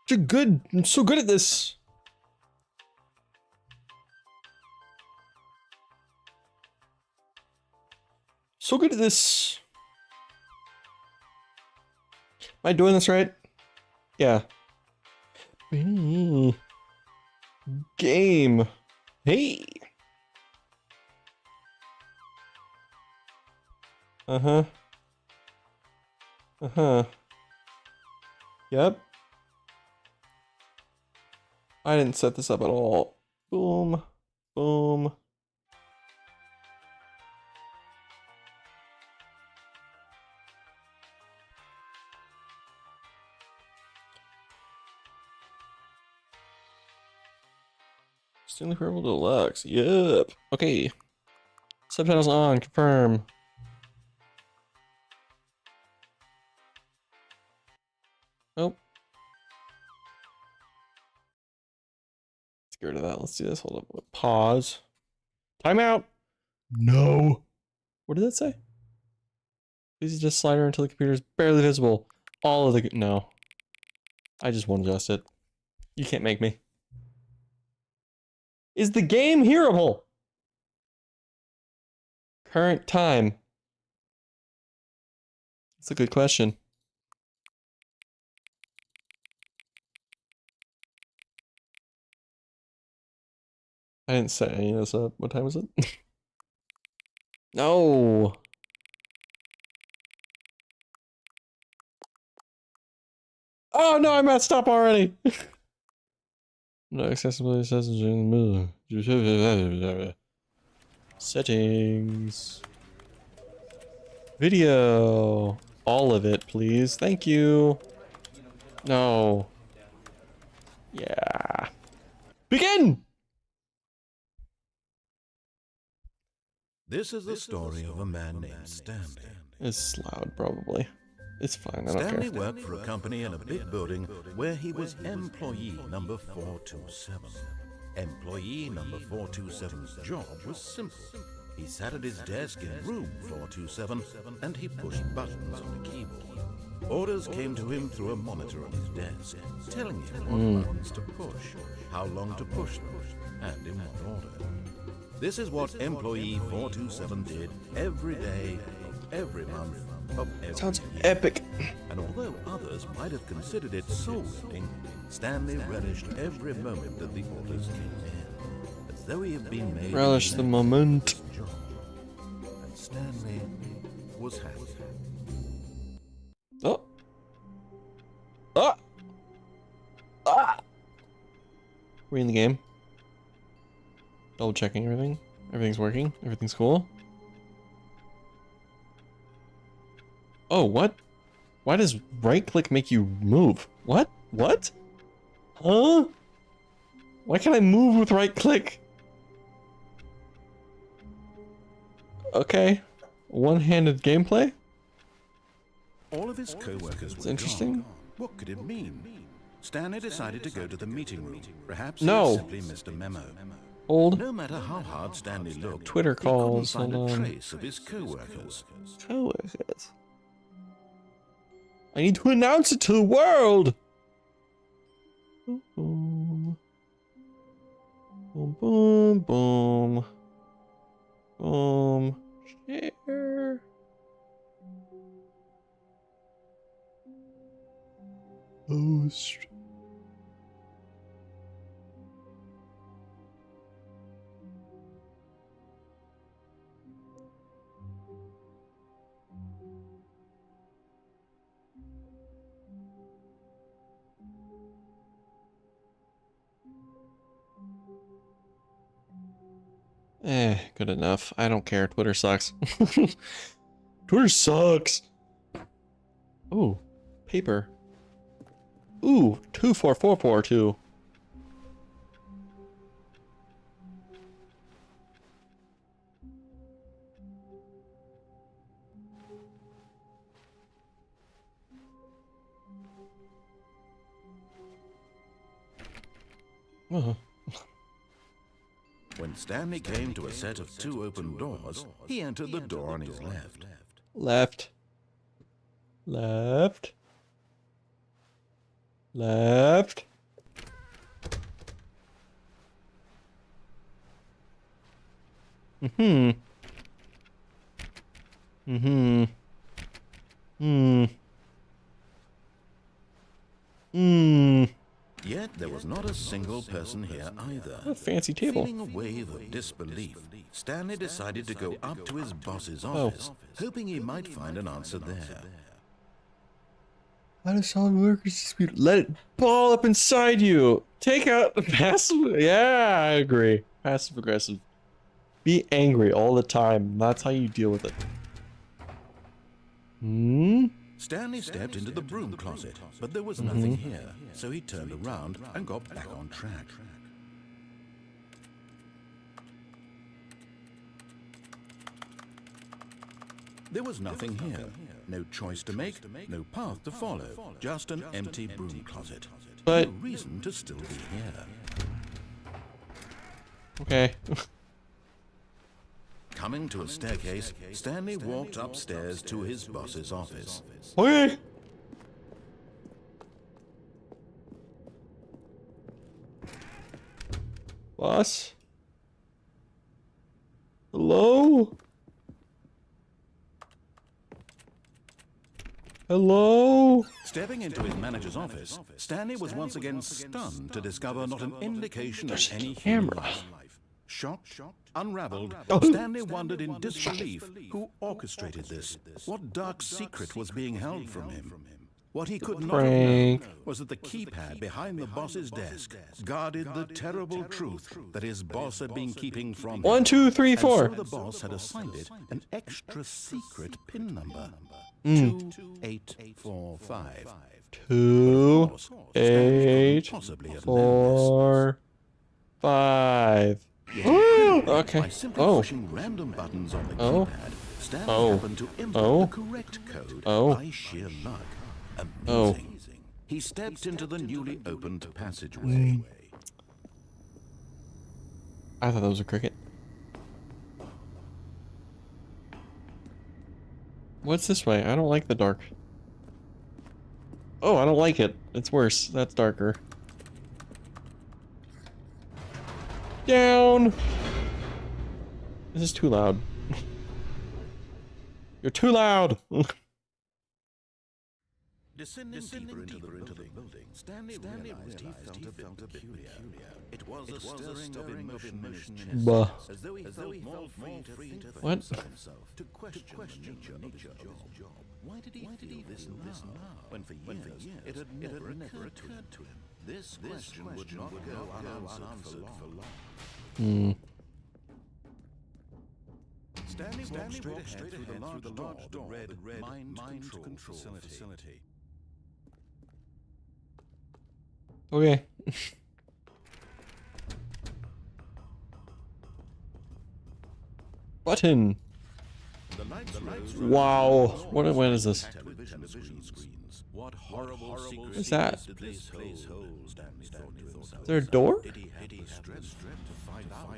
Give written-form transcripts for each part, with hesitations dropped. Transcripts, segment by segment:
You're good. I'm so good at this. So good at this. Am I doing this right? Yeah. Game. Hey. Uh-huh. Uh-huh. Yep. I didn't set this up at all. Boom. Boom. Stanley Purple Deluxe. Yep. Okay. Subtitles on. Confirm. Nope. Let's get rid of that. Let's do this. Hold up. Pause. Timeout. No. What did that say? Please adjust slider until the computer is barely visible. All of the... No. I just won't adjust it. You can't make me. Is the game hearable? Current time. That's a good question. I didn't set any of this up. What time is it? No. Oh no, I messed up already. No accessibility settings. Video. All of it, please. Thank you. No. Yeah. Begin! This is the story of a man named Stanley. It's loud, probably. It's fine, I don't care. Stanley worked for a company in a big building where he was employee number 427. Employee number 427's job was simple. He sat at his desk in room 427 and he pushed buttons on a keyboard. Orders came to him through a monitor on his desk, telling him what buttons to push, how long to push them, and in what order. This is what employee 427 did every day of every month of every Sounds year. epic. And although others might have considered it soul-rending, Stanley relished every moment that the orders came in, as though he had been made. Relish the moment. Job. And Stanley was happy. Oh. Ah. Ah. We're in the game. Double checking everything. Everything's working. Everything's cool. Oh, what? Why does right click make you move? What? What? Huh? Why can't I move with right click? Okay. One-handed gameplay? All of his co-workers were interesting. gone. What could it mean? Stanley decided to go to the meeting room. Perhaps No. he simply missed a memo. Old No matter how hard Stanley looked, Twitter calls. he couldn't Hold find on. a trace of his co-workers. Co-workers. I need to announce it to the world. Boom, boom, boom, boom, boom. Share. Post. Good enough. I don't care. Twitter sucks. Twitter sucks. Ooh, paper. Ooh, 24442. Uh-huh. When Stanley came to a set of two open doors, he entered the door on his left. Left. Left. Left. Mm-hmm. Mm-hmm. Hmm. Hmm. Yet there was not a single person here either. What a fancy table. Feeling a wave of disbelief, Stanley decided to go up to his boss's office, hoping he might find an answer there. How to solve workers' dispute? Let it ball up inside you. Take out the passive. Yeah, I agree. Passive aggressive. Be angry all the time. That's how you deal with it. Hmm? Stanley stepped into the broom closet, but there was nothing here, so he turned around and got back on track. There was nothing here. No choice to make, no path to follow, just an empty broom closet. But no reason to still be here. okay. Coming to a staircase, Stanley walked upstairs to his boss's office. Okay. Boss? Hello? Hello? Stepping into his manager's office, Stanley was once again stunned to discover not an indication of any human life. Shocked, unraveled, Stanley wondered in disbelief who orchestrated this. What dark secret was being held from him? What he could not have known was that the keypad behind the boss's desk guarded the terrible truth that his boss had been keeping from him. 1, 2, 3, 4. And so the boss had assigned it an extra secret PIN number. 2845. 2, 8, Possibly have 4, 5. Okay. By simply pushing random buttons on the keypad, Stanley happened to input the correct code by sheer luck. Amazing. He stepped into the newly opened passageway. I thought that was a cricket. What's this way? I don't like the dark. Oh, I don't like it. It's worse. That's darker. Down! This is too loud. You're too loud! Descending deeper into the building, Stanley realized he felt a bit peculiar. It was a stirring of emotion in his chest, as though he felt more free to think for himself, to question the nature of his job. Why did he feel this now, when for years it had never occurred to him? This question would not go unanswered for long. Stanley walked straight ahead through the large door, the red mind control facility. Okay. Button. Wow. What is this? What horrible secret What's that? did this place hold? Is there a door? Did he have the strength to find out?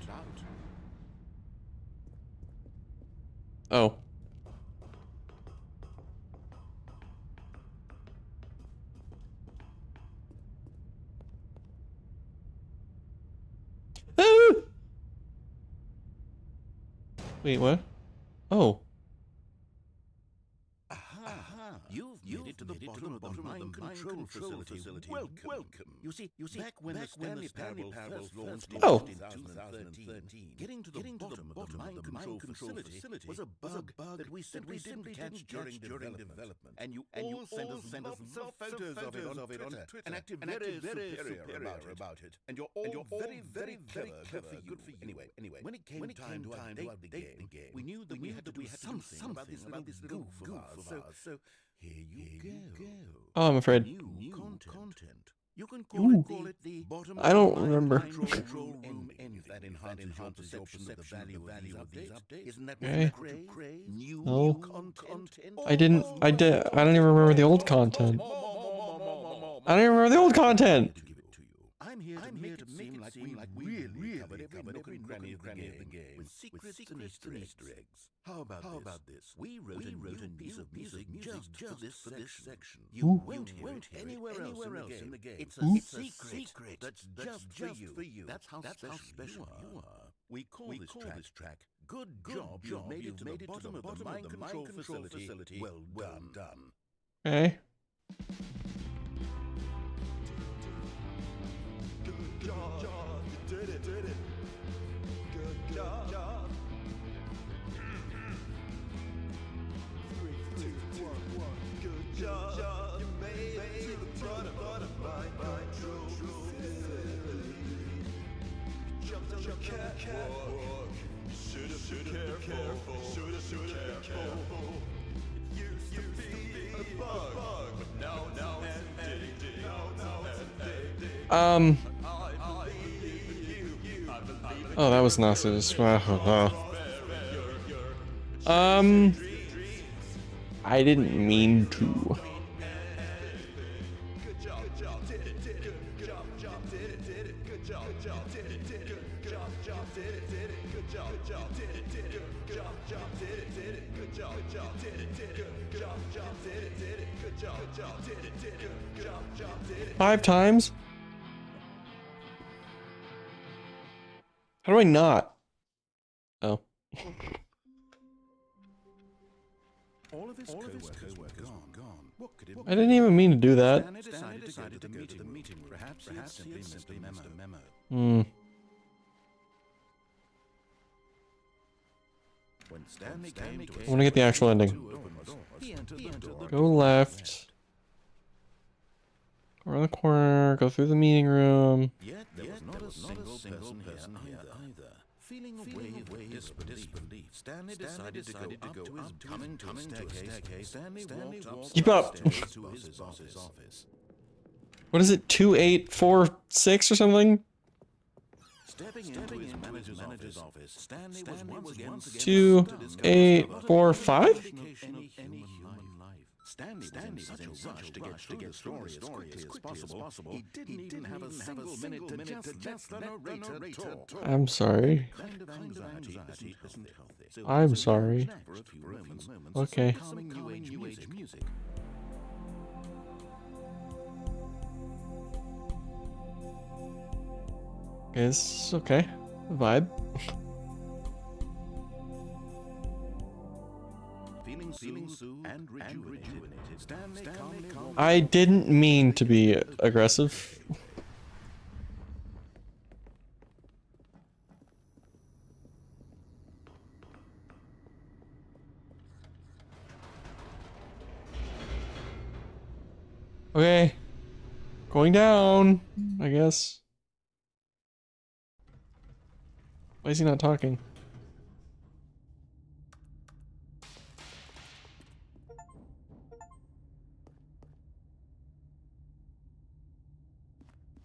Oh. Ah! Wait, what? Oh. You've made it to the bottom of the mind control facility. Welcome. You see, back when the Stanley Parable first launched in 2013, getting to the bottom of the mind control facility was a bug that we simply didn't catch during development. And you all sent us lots of photos of it on Twitter and acted very superior about it. And you're all very clever. Good for you. Anyway, when it came time to update the game, we knew that we had to do something about this little goof of ours. So here you go. Oh, I'm afraid. New content. You can call it the bottom. I don't remember. Control room if that enhances your perception of the value of these updates. Isn't that Okay. New No. content. I don't even remember the old content. I don't even remember the old content. I'm here to make it seem like we really covered every nook and cranny of the game with secrets and Easter eggs. How about this? We wrote a new piece of music just for this section. You won't hear it anywhere else in the game. It's a secret that's just for you. That's how special you are. We call this track Good Job You Made It to the Bottom of the Mind Control Facility. Well done. Okay. Good job, you did it. Good job. 3, 2, 1. Good job, you made it to the bottom of my control facility. Jumped on the catwalk. Should've been careful. It used to be a bug, but now it's addicting. Oh, that was nauseous. I didn't mean to. Five times? How do I not? Oh. All of his co-workers were gone. What could it be? I didn't even mean to do that. Stanley decided to go to the meeting. Perhaps he had simply missed a memo. When Stanley came to I want to get the actual ending. he entered the Go left. Go around the corner. Go through the meeting room. Yet there was not a single person here either. Feeling a wave of disbelief, Stanley decided to go up to his coming staircase. Stanley walked Keep up. upstairs to his office. What is it? 2846 or something? Stepping into his manager's office, Stanley was once again 2845? any human life. Stanley was in such a rush to get through the story as quickly as possible. He didn't even have a single minute to just let the narrator talk. I'm sorry. Kind of anxiety isn't healthy. So I'm sorry. for a few moments, Okay. calming new age music. It's okay. Vibe. Feeling soothed and rejuvenated. Stanley calmly I didn't mean to be aggressive. Okay. Going down, I guess. Why is he not talking?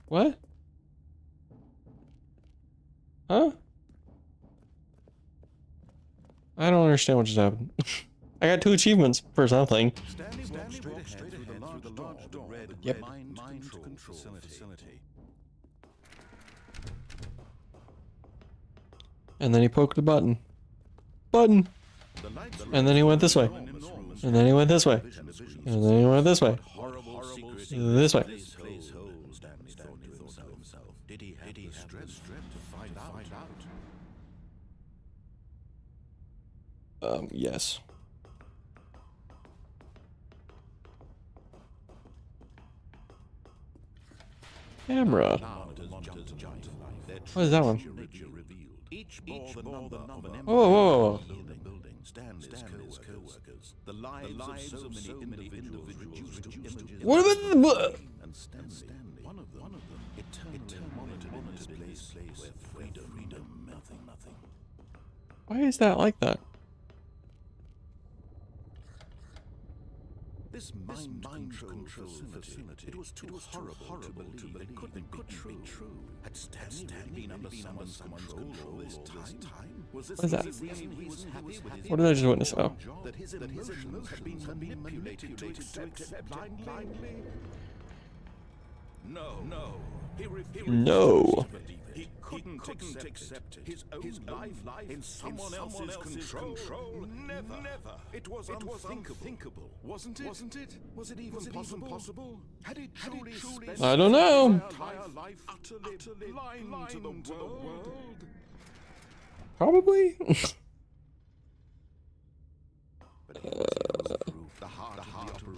What? Huh? I don't understand what just happened. I got 2 achievements for something. Stanley walked straight ahead through the large door, Yep. mind control facility. And then he poked the button. Button! The lights And then he went this way. And then he went this way. And then he went this way. horrible secrets This way. Stanley thought to himself. Did he have the strength to find out? Yes. Camera. What is that one? Each bore the number of an Whoa, whoa, whoa. building. Stanley's co-workers. The lives of so many individuals reduced to images. What about the... And Stanley, one of them, eternally monitored in this place where freedom, nothing. Why is that like that? This mind control facility, it was too horrible to believe that it couldn't be true. Had Stanley been under someone's control all this time? Was this What is that? the reason he was happy with his What did I just witness? Oh. that his emotions had been manipulated to accept it blindly? No. No. He couldn't accept it. His own life in someone else's control. Never. It was unthinkable. Wasn't it? Was it even possible? Had he truly spent I don't know. his entire life utterly blind to the world? Probably. But he was able to prove the heart of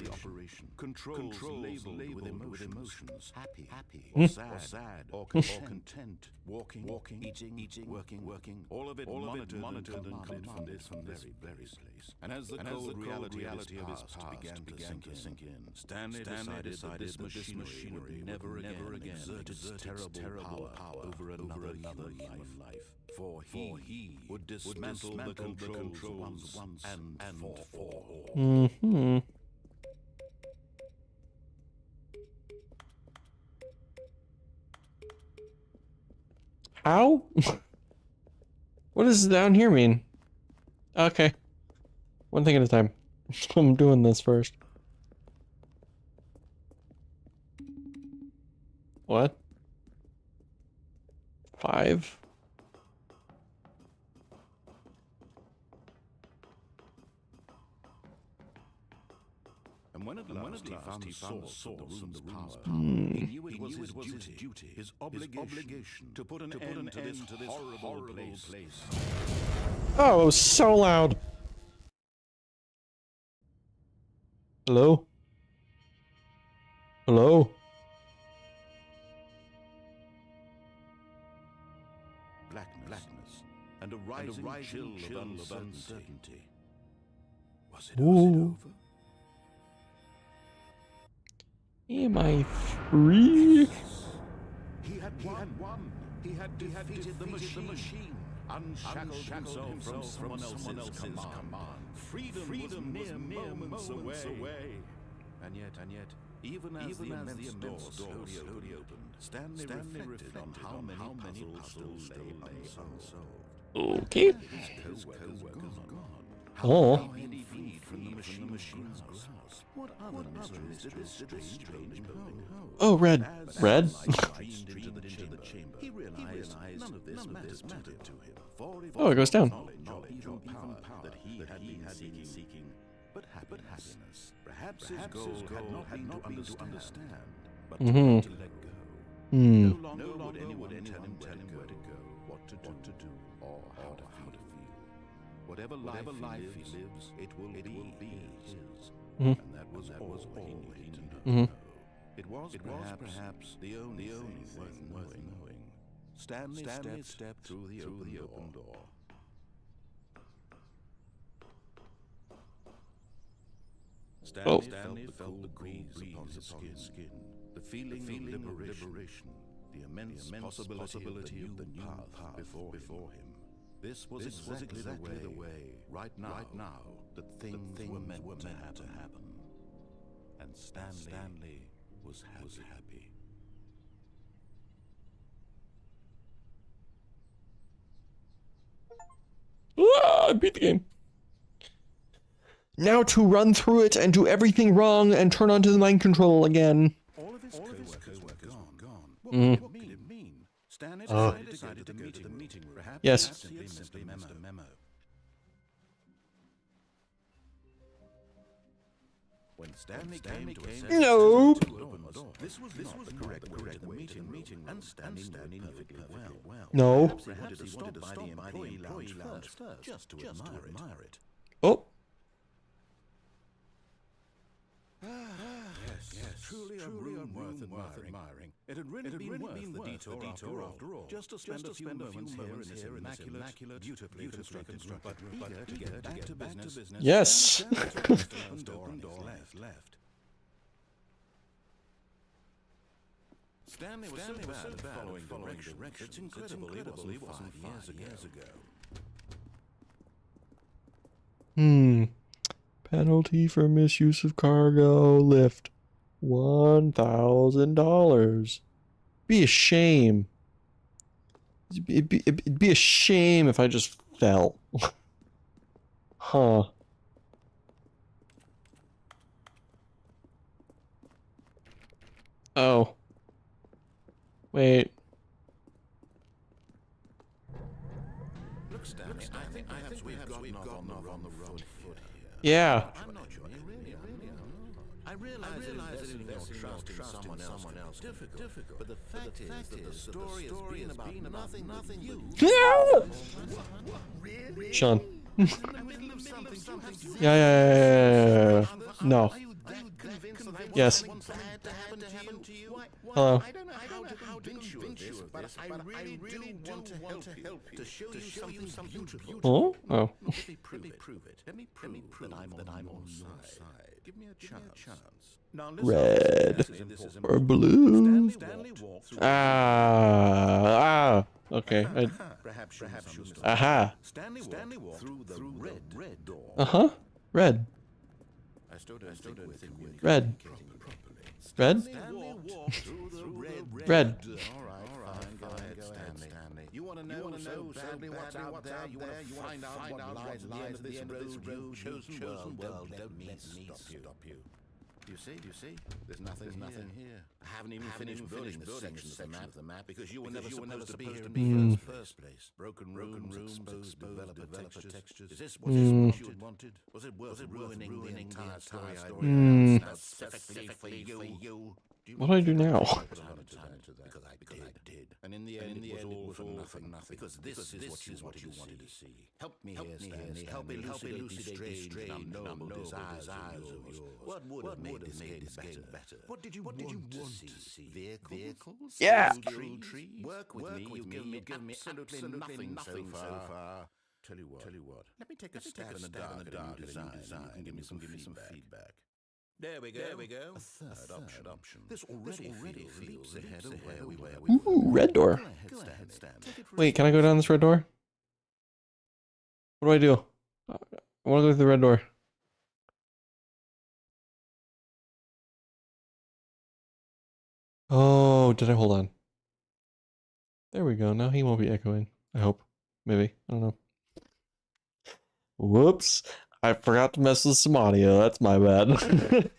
the operation. Controls labeled with emotions. Happy, or sad, or content. Walking, eating, working. All of it monitored and commanded from this very place. And as the cold reality of his past began to sink in, Stanley decided that this machinery would never again exert its terrible power over another human life. For he would dismantle the controls once and for all. Mm-hmm. How? What does down here mean? Okay. One thing at a time. I'm doing this first. What? 5? And when at last he found the source of the room's power, he knew it was his duty, his obligation, to put an end to this horrible place. Oh, it was so loud. Hello? Hello? Blackness, and a rising chill of uncertainty. Was it Ooh. over? Am I free? He had won. He had defeated the machine. Unshackled himself from someone else's command. Freedom was mere moments away. And yet, even as the immense door slowly opened, Stanley reflected on how many puzzles lay unsolved. Okay. His co-workers gone. Oh. How had he freed from the machine's grasp? What other mysteries did this strange building hold? Oh, red. Red? Streamed into the chamber. He realized none of this mattered to him. For if Oh, it goes down. knowledge or power that he had been seeking, but happiness. Perhaps his goal had not been to understand, but to let go. No longer would anyone tell him where to go, what to do, or how to feel. Whatever life he lives, it will be his. And that was all he needed to know. It was perhaps the only thing worth knowing. Stanley stepped through the open door. Stanley felt the cool breeze upon his skin, the feeling of liberation, the immense possibility of the new path before him. This was exactly the way, right now, that things were meant to happen. And Stanley was happy. Ah, I beat the game. Now to run through it and do everything wrong and turn onto the mind control again. All of his co-workers were gone. What could it mean? Stanley decided to go to the meeting room. Perhaps Yes. he had simply missed a memo. When Stanley came to assess Nope. to open the door, this was the correct way to the meeting room, and Stanley knew perfectly well. No. Perhaps he wanted to stop by the employee lounge first, just to admire it. Oh. Yes, truly a room worth admiring. It had really been worth the detour after all. Just to spend a few moments here in this immaculate, beautifully constructed room. But eager to get back to business. Yes. Open door left. Stanley was so bad at following directions. It's incredible he wasn't 5 years ago. Penalty for misuse of cargo lift. $1,000. Be a shame. It'd be a shame if I just fell. Huh. Oh. Wait. Look, Stanley, I think perhaps we've gotten off on the wrong foot here. Yeah. I'm not sure you really are. I realize that investing your trust in someone else is difficult. But the fact is that the story has been about nothing you. Sean. In the middle of something. Yeah. No. Are you that convinced that I Yes. want something bad to happen to you? Hello. I don't know how to convince you of this, but I really do want to help you. To show you something beautiful. Oh? Oh. Let me prove it. Let me prove that I'm on your side. Give me a chance. Now listen, Red this is or blue? Stanley walked through Okay. perhaps you must Aha. Stanley walked through the red door. Uh-huh. Red. I still don't think we're Red. Red? Stanley walked through the Red. All right, fine, go ahead, Stanley. You want to know so badly what's out there? You want to find out what lies at the end of this road, chosen world? Don't let me stop you. Do you see? There's nothing here. I haven't even finished building this section of the map because you were never supposed to be here in the first place. Broken rooms, exposed developer textures. Is this what you wanted? Was it worth ruining the entire story specifically for you? What do I do now? Because I did. And in the end, it was all for nothing. Because this is what you wanted to see. Help me here, Stanley. Help elucidate these strange and unknowable desires of yours. What would have made this game better? What did you want to see? Vehicles? Yeah. Trees? Work with me. You've given me absolutely nothing so far. Tell you what. Let me take a stab in the dark at a new design. You can give me some feedback. There we go. A third option. This already feels ahead of where we were. Ooh, red door. Go ahead, Stan. Wait, can I go down this red door? What do I do? I want to go through the red door. Oh, did I hold on? There we go. Now he won't be echoing. I hope. Maybe. I don't know. Whoops. I forgot to mess with some audio. That's my bad.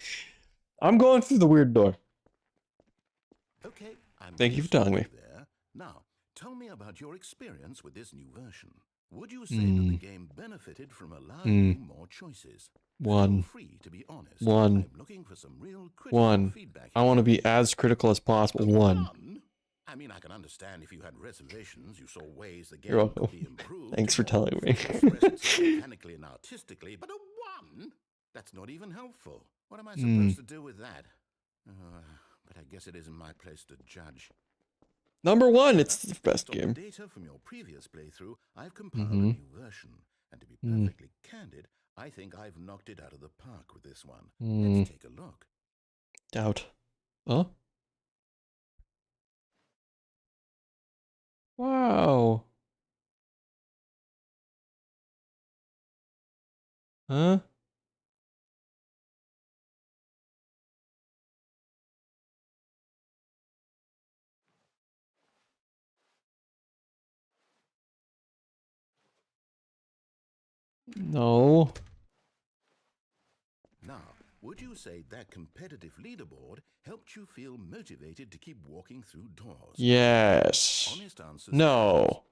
I'm going through the weird door. Okay. Thank you for telling me. There. Now, tell me about your experience with this new version. Would you say that the game benefited from allowing you more choices? Feel free to be honest. I'm looking for some real critical feedback. I want to be as critical as possible. One. I mean, I can understand if you had reservations, you saw ways the game You're welcome. could be improved. Thanks for telling me. Mechanically and artistically, but a 1? That's not even helpful. What am I supposed to do with that? But I guess it isn't my place to judge. Number 1, it's the best game. Data from your previous playthrough, I've compiled a new version, and to be perfectly candid, I think I've knocked it out of the park with this one. Let's take a look. Doubt. Huh? Wow. Huh? No. Now, would you say that competitive leaderboard helped you feel motivated to keep walking through doors? Yes. Honest answers. No.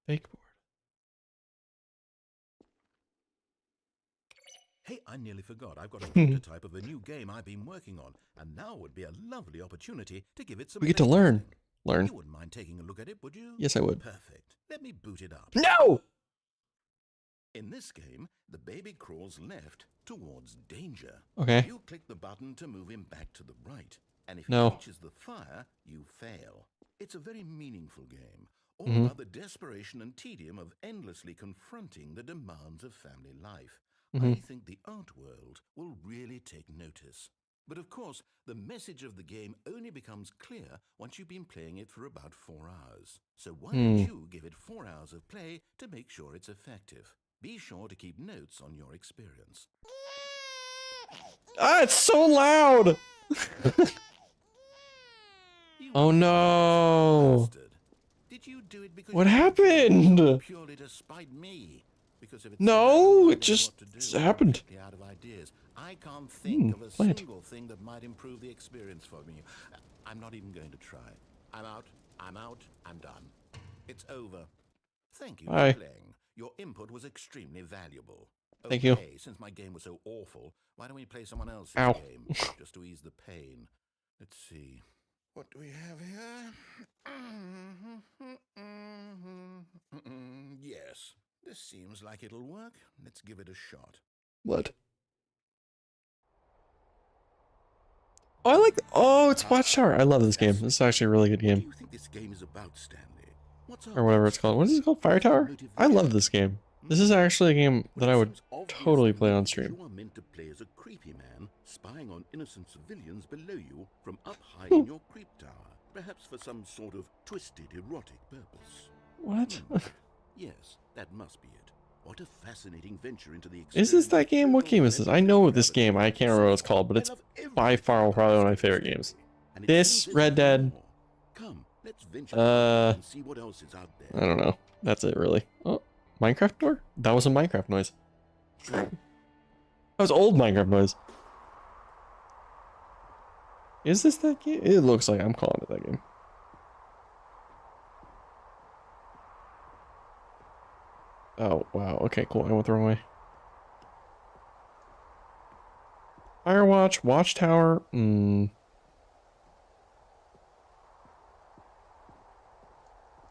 Fake board. Hey, I nearly forgot. I've got a prototype of a new game I've been working on, and now would be a lovely opportunity to give it some. We get to playtesting. learn. You wouldn't mind taking a look at it, would you? Yes, I would. Perfect. Let me boot it up. No! In this game, the baby crawls left towards danger. Okay. You click the button to move him back to the right, and if No. he reaches the fire, you fail. It's a very meaningful game, all about the desperation and tedium of endlessly confronting the demands of family life. I think the art world will really take notice. But of course, the message of the game only becomes clear once you've been playing it for about 4 hours. So why don't you give it 4 hours of play to make sure it's effective? Be sure to keep notes on your experience. Ah, it's so loud! Oh no! Bastard. Did you do it because What you happened? purely to spite me? Because if it's No, I it just don't know what to do. happened. I'm completely out of ideas. I can't think of a play it. single thing that might improve the experience for me. I'm not even going to try. I'm out. I'm out. I'm done. It's over. Thank you Bye. for playing. Your input was extremely valuable. Thank you. Okay, since my game was so awful, why don't we play someone else's Ow. game, just to ease the pain? Let's see. What do we have here? Yes, this seems like it'll work. Let's give it a shot. What? Oh, I like. Oh, it's Watchtower. I love this game. This is actually a really good What do game. you think this game is about, Stanley? What's our Or whatever it's called. What is it called? Fire Tower? I love this game. This is actually a game that I would totally play on stream. You are meant to play as a creepy man, spying on innocent civilians below you from up high in your creep tower, perhaps for some sort of twisted erotic purpose. What? Yes, that must be it. What a fascinating venture into the Is this that game? What game is this? I know this game. I can't remember what it's called, but it's by far probably one of my favorite games. This, Red Dead. Come, let's venture and see what else is out there. I don't know. That's it, really. Oh, Minecraft door? That was a Minecraft noise. That was old Minecraft noise. Is this that game? It looks like I'm calling it that game. Oh, wow. Okay, cool. I went the wrong way. Firewatch, Watchtower.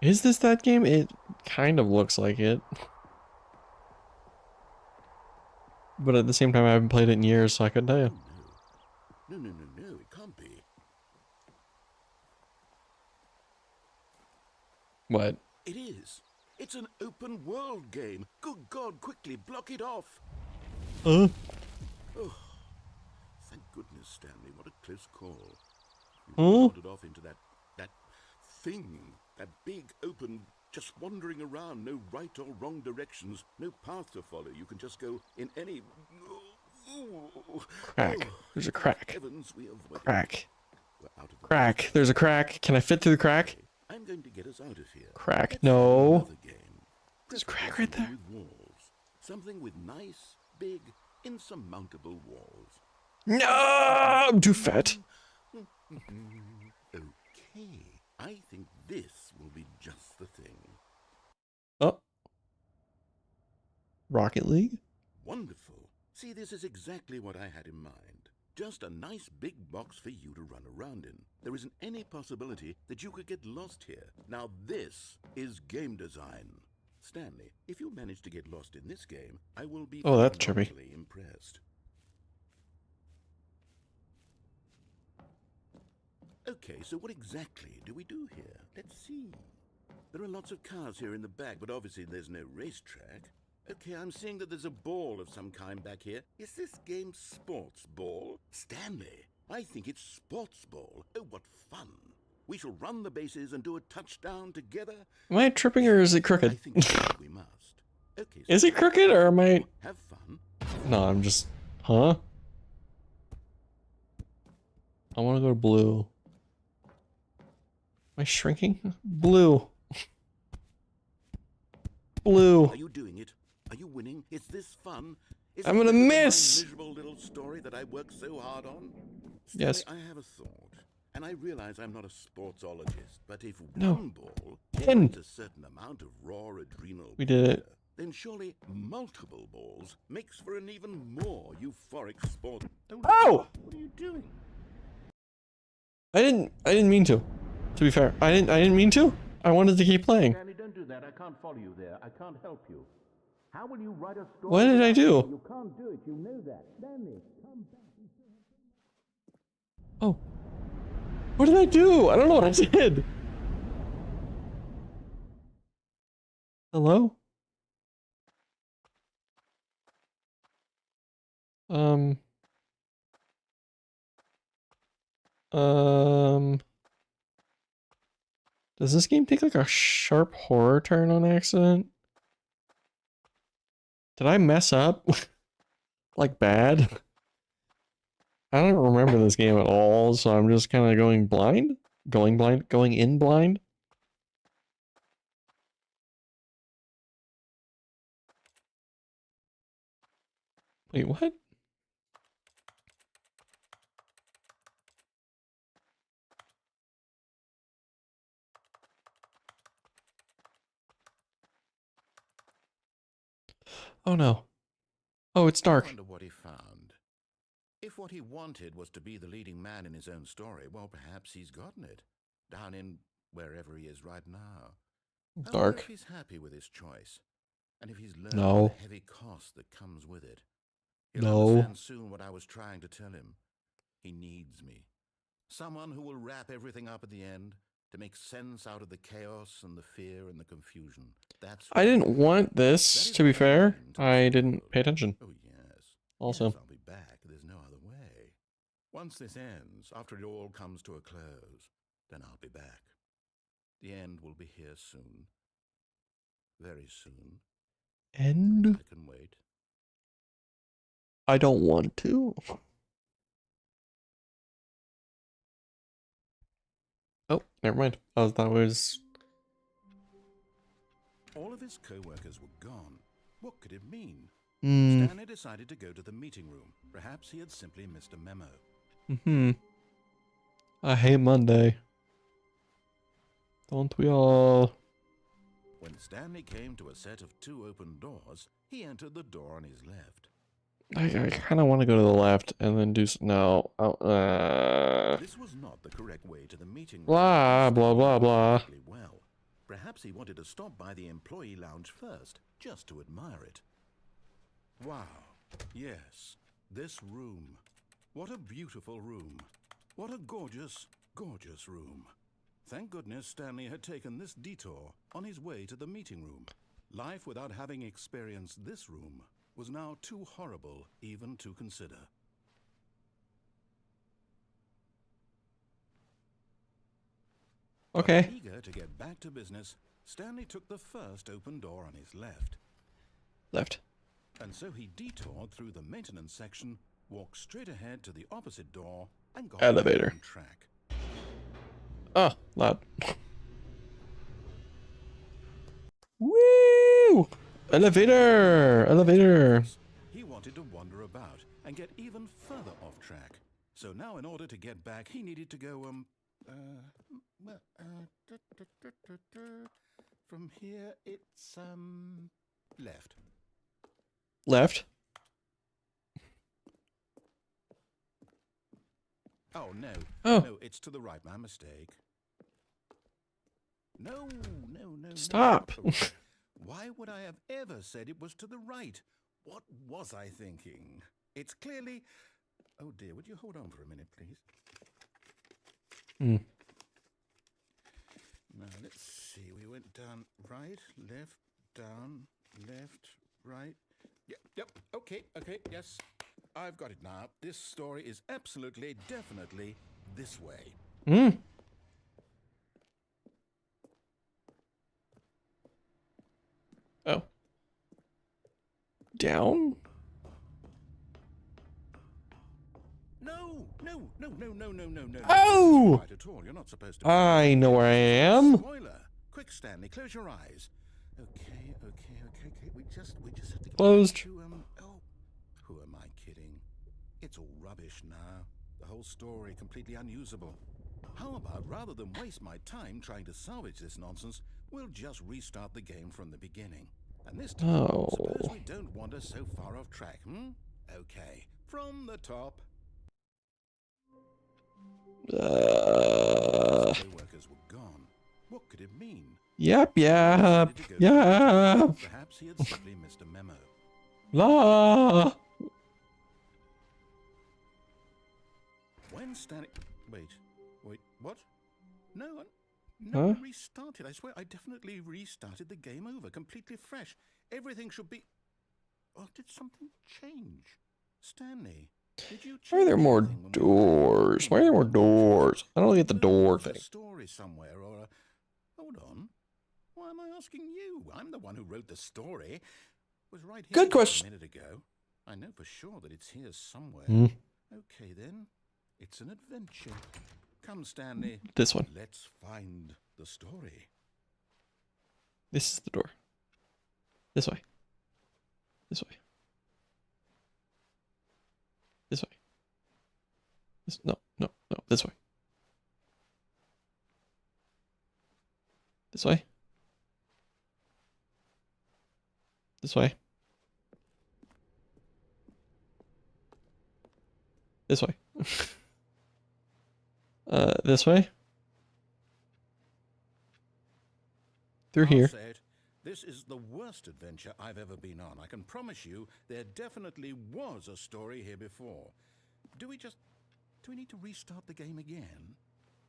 Is this that game? It kind of looks like it. But at the same time, I haven't played it in years, so I couldn't tell you. No, it can't be. What? It is. It's an open world game. Good God, quickly block it off. Huh? Oh, thank goodness, Stanley. What a close call. You Huh? wandered off into that thing, that big open, just wandering around, no right or wrong directions, no path to follow. You can just go in any. Crack. There's a crack. Heavens, we avoided. Crack. We're out of the Crack. There's a crack. Can I fit through the crack? I'm going to get us out of here. Crack. Let's play No. another game. There's a Preferably crack right something there. With walls. Something with nice, big, insurmountable walls. No! I'm too fat. Okay, I think this will be just the thing. Oh. Rocket League? Wonderful. See, this is exactly what I had in mind. Just a nice big box for you to run around in. There isn't any possibility that you could get lost here. Now this is game design. Stanley, if you manage to get lost in this game, I will be Oh, that's trippy. phenomenally impressed. Okay, so what exactly do we do here? Let's see. There are lots of cars here in the back, but obviously there's no racetrack. Okay, I'm seeing that there's a ball of some kind back here. Is this game sports ball? Stanley, I think it's sports ball. Oh, what fun. We shall run the bases and do a touchdown together. Am I tripping or is it I crooked? think we must. Okay, so Is it crooked or am I... have fun. No, I'm just... Huh? I want to go to blue. Am I shrinking? Blue. Blue. Are you doing it? Are you winning? Is this fun? Is I'm it gonna because of my miss. miserable little story that I worked so hard on? Yes. Stanley, I have a thought, and I realize I'm not a sportsologist, but if No. one ball Ten. generates a certain amount of raw adrenal We did it. pleasure, then surely multiple balls makes for an even more euphoric sport. Oh! What are you doing? I didn't mean to. To be fair, I didn't mean to. I wanted to keep playing. Stanley, don't do that. I can't follow you there. I can't help you. How will you write a story? What did I do? You can't do it. You know that. Stanley, come back. Oh. What did I do? I don't know what I did. Hello? Um. Does this game take like a sharp horror turn on accident? Did I mess up? Like bad? I don't remember this game at all, so I'm just kind of going blind? Going blind? Going in blind? Wait, what? Oh no. Oh, it's I dark. wonder what he found. If what he wanted was to be the leading man in his own story, well, perhaps he's gotten it. Down in wherever he is right now. I wonder Dark. if he's happy with his choice. And if he's learned No. the heavy cost that comes with it. He'll No. understand soon what I was trying to tell him. He needs me. Someone who will wrap everything up at the end to make sense out of the chaos and the fear and the confusion. That's I didn't want this, to be fair. I didn't pay attention. Oh, yes. Also. Yes, I'll be back. There's no other way. Once this ends, after it all comes to a close, then I'll be back. The end will be here soon. Very soon. And I can wait. I don't want to. Oh, never mind. I thought it was... All of his co-workers were gone. What could it mean? Hmm. Stanley decided to go to the meeting room. Perhaps he had simply missed a memo. I hate Monday. Don't we all? When Stanley came to a set of 2 open doors, he entered the door on his left. I kind of want to go to the left and then do... No. Oh, This was not the correct way to the meeting room. blah, blah, blah, blah. Well, perhaps he wanted to stop by the employee lounge first, just to admire it. Wow. Yes, this room. What a beautiful room. What a gorgeous, gorgeous room. Thank goodness Stanley had taken this detour on his way to the meeting room. Life without having experienced this room was now too horrible even to consider. Okay. But eager to get back to business, Stanley took the first open door on his left. Left. And so he detoured through the maintenance section, walked straight ahead to the opposite door, and got Elevator. back on track. Oh, loud. Woo! Elevator! Elevator! He wanted to wander about and get even further off track. So now in order to get back, he needed to go, from here it's, left. Left. Oh, no. Oh. No, it's to the right. My mistake. No. Stop. No. Why would I have ever said it was to the right? What was I thinking? It's clearly... Oh, dear. Would you hold on for a minute, please? Now, let's see. We went down right, left, down, left, right. Yep. Okay. Yes. I've got it now. This story is absolutely, definitely this way. Oh. Down? No. Oh! Right at all. You're not supposed to. I know where I am. Spoiler. Quick, Stanley, close your eyes. Okay. We just have to get Closed. back to, oh, who am I kidding? It's all rubbish now. The whole story completely unusable. How about, rather than waste my time trying to salvage this nonsense, we'll just restart the game from the beginning. And this time, Oh. suppose we don't wander so far off track, Okay, from the top. Co-workers were gone. What could it mean? Yep. Perhaps he had simply missed a memo. La. When Stanley... Wait, what? No, Huh? I restarted. I swear, I definitely restarted the game over, completely fresh. Everything should be... Oh, did something change? Stanley, did you change Why are there more anything when we- doors? Why are there more doors? I don't get the door There's a thing. story somewhere, or a... Hold on. Why am I asking you? I'm the one who wrote the story. It was right here Good just question. a minute ago. I know for sure that it's here somewhere. Okay, then. It's an adventure. Come, Stanley. This one. Let's find the story. This is the door. This way. This way. This way. No. This way. This way. This way. This way. This way. Through I'll here. say it. This is the worst adventure I've ever been on. I can promise you there definitely was a story here before. Do we need to restart the game again?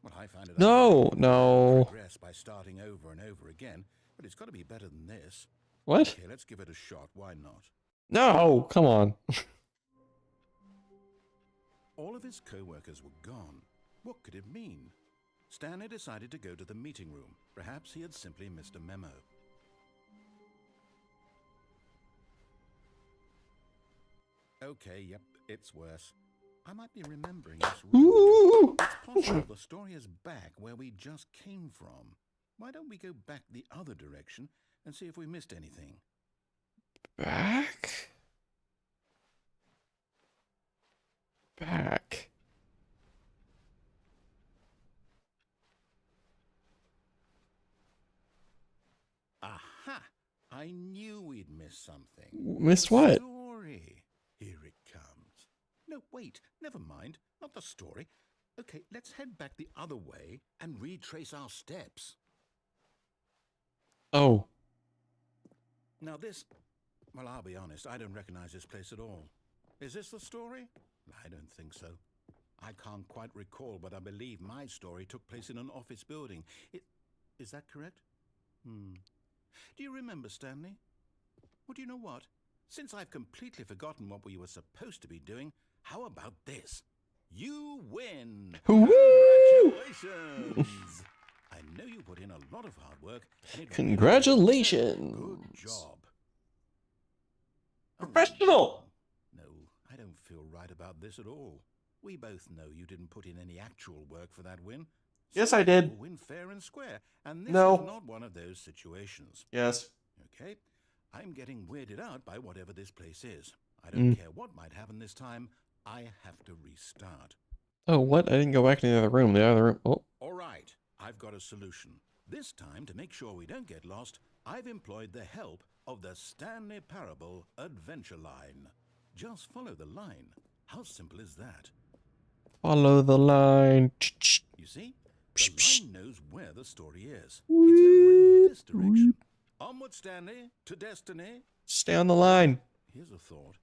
Well, I find it No, unlikely no. to progress by starting over and over again, but it's got to be better than this. What? Okay, let's give it a shot. Why not? No, come on. All of his co-workers were gone. What could it mean? Stanley decided to go to the meeting room. Perhaps he had simply missed a memo. Okay, yep, it's worse. I might be remembering this wrong. Ooh. It's possible the story is back where we just came from. Why don't we go back the other direction and see if we missed anything? Back? Back. Aha! I knew we'd miss something. Missed what? Story. Here it comes. No, wait, never mind. Not the story. Okay, let's head back the other way and retrace our steps. Oh. Now this... Well, I'll be honest, I don't recognize this place at all. Is this the story? I don't think so. I can't quite recall, but I believe my story took place in an office building. Is that correct? Do you remember, Stanley? Well, do you know what? Since I've completely forgotten what we were supposed to be doing, how about this? You win! Woo! Congratulations! I know you put in a lot of hard work. And it really Congratulations. Good job. Oh, Professional. no, I don't feel right about this at all. We both know you didn't put in any actual work for that win. Yes, I did. You win fair and square, and this No. is not one of those situations. Yes. Okay, I'm getting weirded out by whatever this place is. I don't care what might happen this time. I have to restart. Oh, what? I didn't go back to the other room. The other room. Oh. All right, I've got a solution. This time, to make sure we don't get lost, I've employed the help of the Stanley Parable Adventure Line. Just follow the line. How simple is that? Follow the line. You see? The line knows where the story is. It's over in this direction. Onward, Stanley, to destiny. Stay on the line. Here's a thought.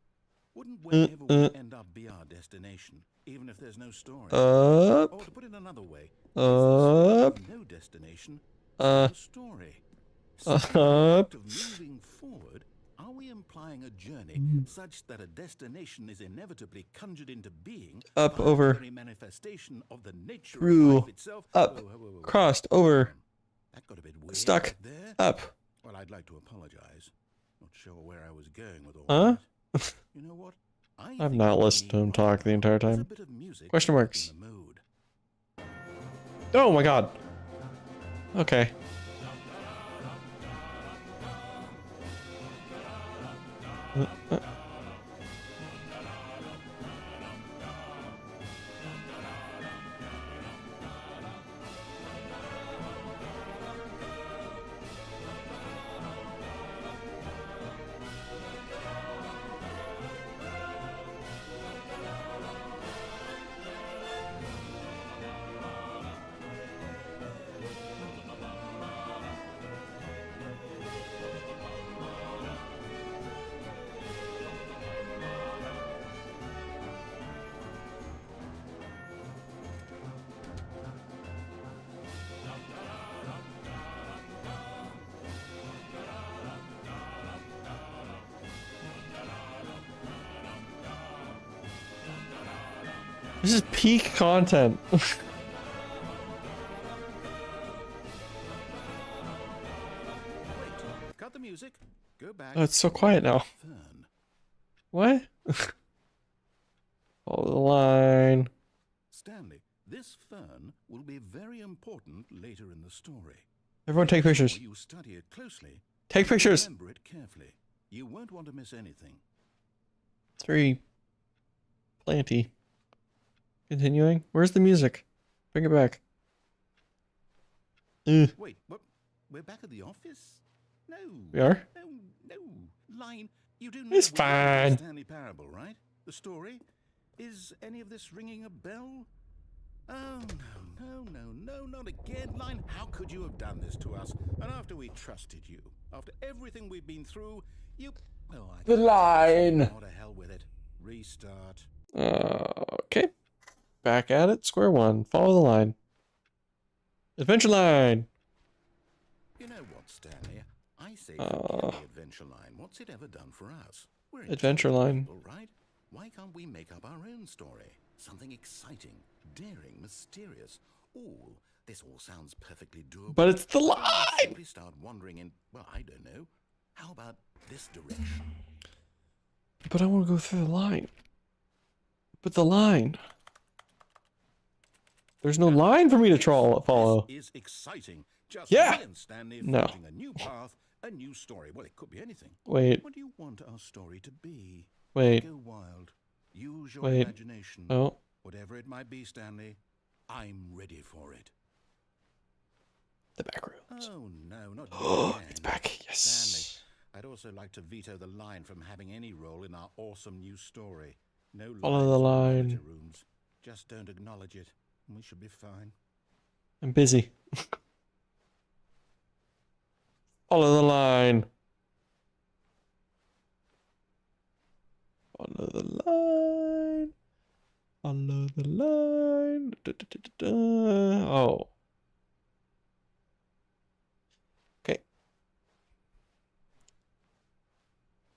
Wouldn't wherever we end up be our destination, even if there's no story? Up. Or to put it another way, Up. no destination, Uh. no story. Up. Of moving forward, are we implying a journey such that a destination is inevitably conjured into being Up, by over. the very manifestation of the nature Through. of life itself? Up. Whoa. Crossed. Over. That got a bit weird. Stuck. right there. Up. Well, I'd like to apologize. Not sure where I was going with all Huh? that. You know what? I I've think not what we listened to need him right talk the now entire is a time. bit of music Question to get marks. in the mood. Oh my god. Okay. This is peak content. Wait, cut the music. Go back. Oh, it's so quiet now. Fern. What? Follow the line. Stanley, this fern will be very important later in the story. Everyone take pictures. You study it closely. Take pictures. Remember it carefully. You won't want to miss anything. It's very planty. Continuing. Where's the music? Bring it back. Ugh. Wait, what? We're back at the office? No. We are? No. Line. You do know It's we read the fine. Stanley Parable, right? The story? Is any of this ringing a bell? Oh, no, not again. Line, how could you have done this to us? And after we trusted you, after everything we've been through, you... Oh, The line. Oh, to hell with it. Restart. Okay. Back at it. Square one. Follow the line. Adventure line. You know what, Stanley? I say forget the adventure line. What's it ever done for us? We're Adventure line. people, right? Why can't we make up our own story? Something exciting, daring, mysterious. Ooh, this all sounds perfectly doable. But it's the Let's line. simply start wandering in, well, I don't know. How about this direction? But I want to go through the line. But the line. There's no line for me to follow. This is exciting. Just Yeah. me and Stanley No. forging a new path, a new story. Well, it could be anything. Wait. What do you want our story to be? Wait. Go wild. Use your Wait. imagination. Oh. Whatever it might be, Stanley, I'm ready for it. The back rooms. Oh, no, not Oh, again. it's back. Yes. Stanley, I'd also like to veto the line from having any role in our awesome new story. No Follow the lines or line. monitor rooms. Just don't acknowledge it, and we should be fine. I'm busy. Follow the line. Follow the line. Follow the line. Oh. Okay.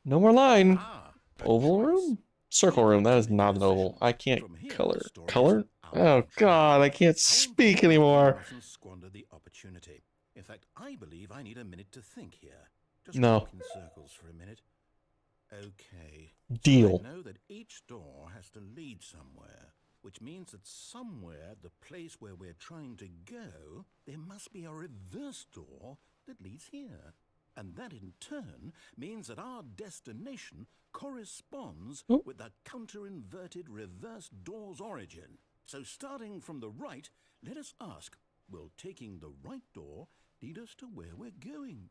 No more line. Ah, a Oval choice. room? Circle room. That is not an oval. I can't From here, color. the story Color? is our Oh god, I can't speak anymore. Mustn't squander the opportunity. In fact, I believe I need a minute to think here. Just No. walk in circles for a minute. Okay. Deal. I know that each door has to lead somewhere, which means that somewhere, the place where we're trying to go, there must be a reverse door that leads here. And that in turn means that our destination corresponds Oh. with the counter-inverted reverse door's origin. So starting from the right, let us ask, will taking the right door lead us to where we're going?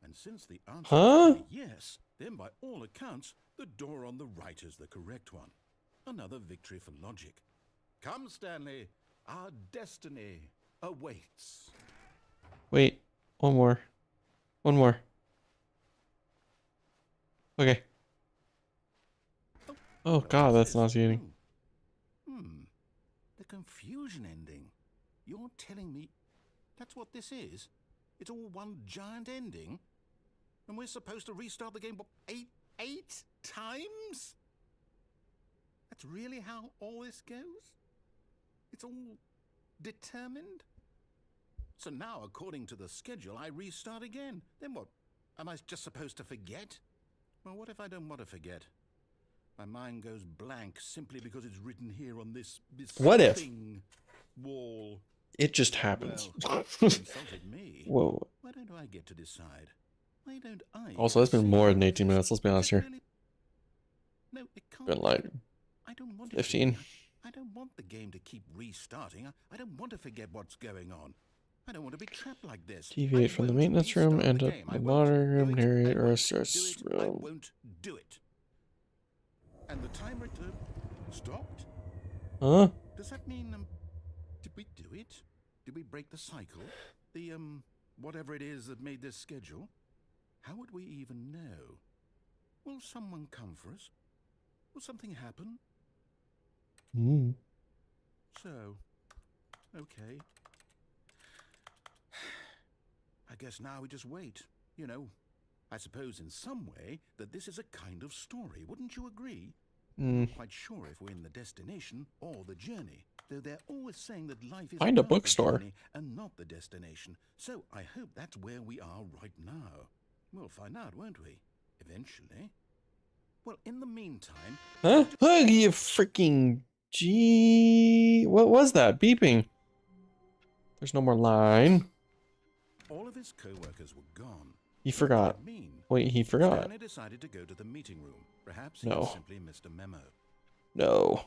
And since the answer Huh? is yes, then by all accounts, the door on the right is the correct one. Another victory for logic. Come, Stanley, our destiny awaits. Wait. One more. One more. Okay. Oh god, What's that's this? nauseating. The confusion ending. You're telling me that's what this is? It's all one giant ending? And we're supposed to restart the game, what, eight times? That's really how all this goes? It's all determined? So now, according to the schedule, I restart again. Then what? Am I just supposed to forget? Well, what if I don't want to forget? My mind goes blank simply because it's written here on this What if? thing wall. It just happens. Well, you insulted me. Whoa. Why don't I get to decide? Why don't I? Also, it's been say more than it? 18 minutes, let's be honest Is it here. really- No, it can't. Been like I don't want it to 15. be. I don't want the game to keep restarting. I don't want to forget what's going on. I don't want to be trapped like this. Deviate I from the won't maintenance room, restart end the up game. in I the won't monitoring do room, it. narrate, I or won't stress do it. I room. won't do it. And the timer stopped? Huh? Does that mean, did we do it? Did we break the cycle? The, whatever it is that made this schedule? How would we even know? Will someone come for us? Will something happen? Mm. So, okay. I guess now we just wait. You know, I suppose in some way that this is a kind of story. Wouldn't you agree? Mm. Quite sure if we're in the destination or the journey. Though they're always saying that life is Find a about the bookstore. journey and not the destination. So I hope that's where we are right now. We'll find out, won't we? Eventually. Well, in the meantime... Huh? Look, you freaking G. What was that? Beeping. There's no more line. All of his co-workers were gone. He What forgot. did that mean? Wait, he forgot. Stanley decided to go to the meeting room. Perhaps he No. simply missed a memo. No.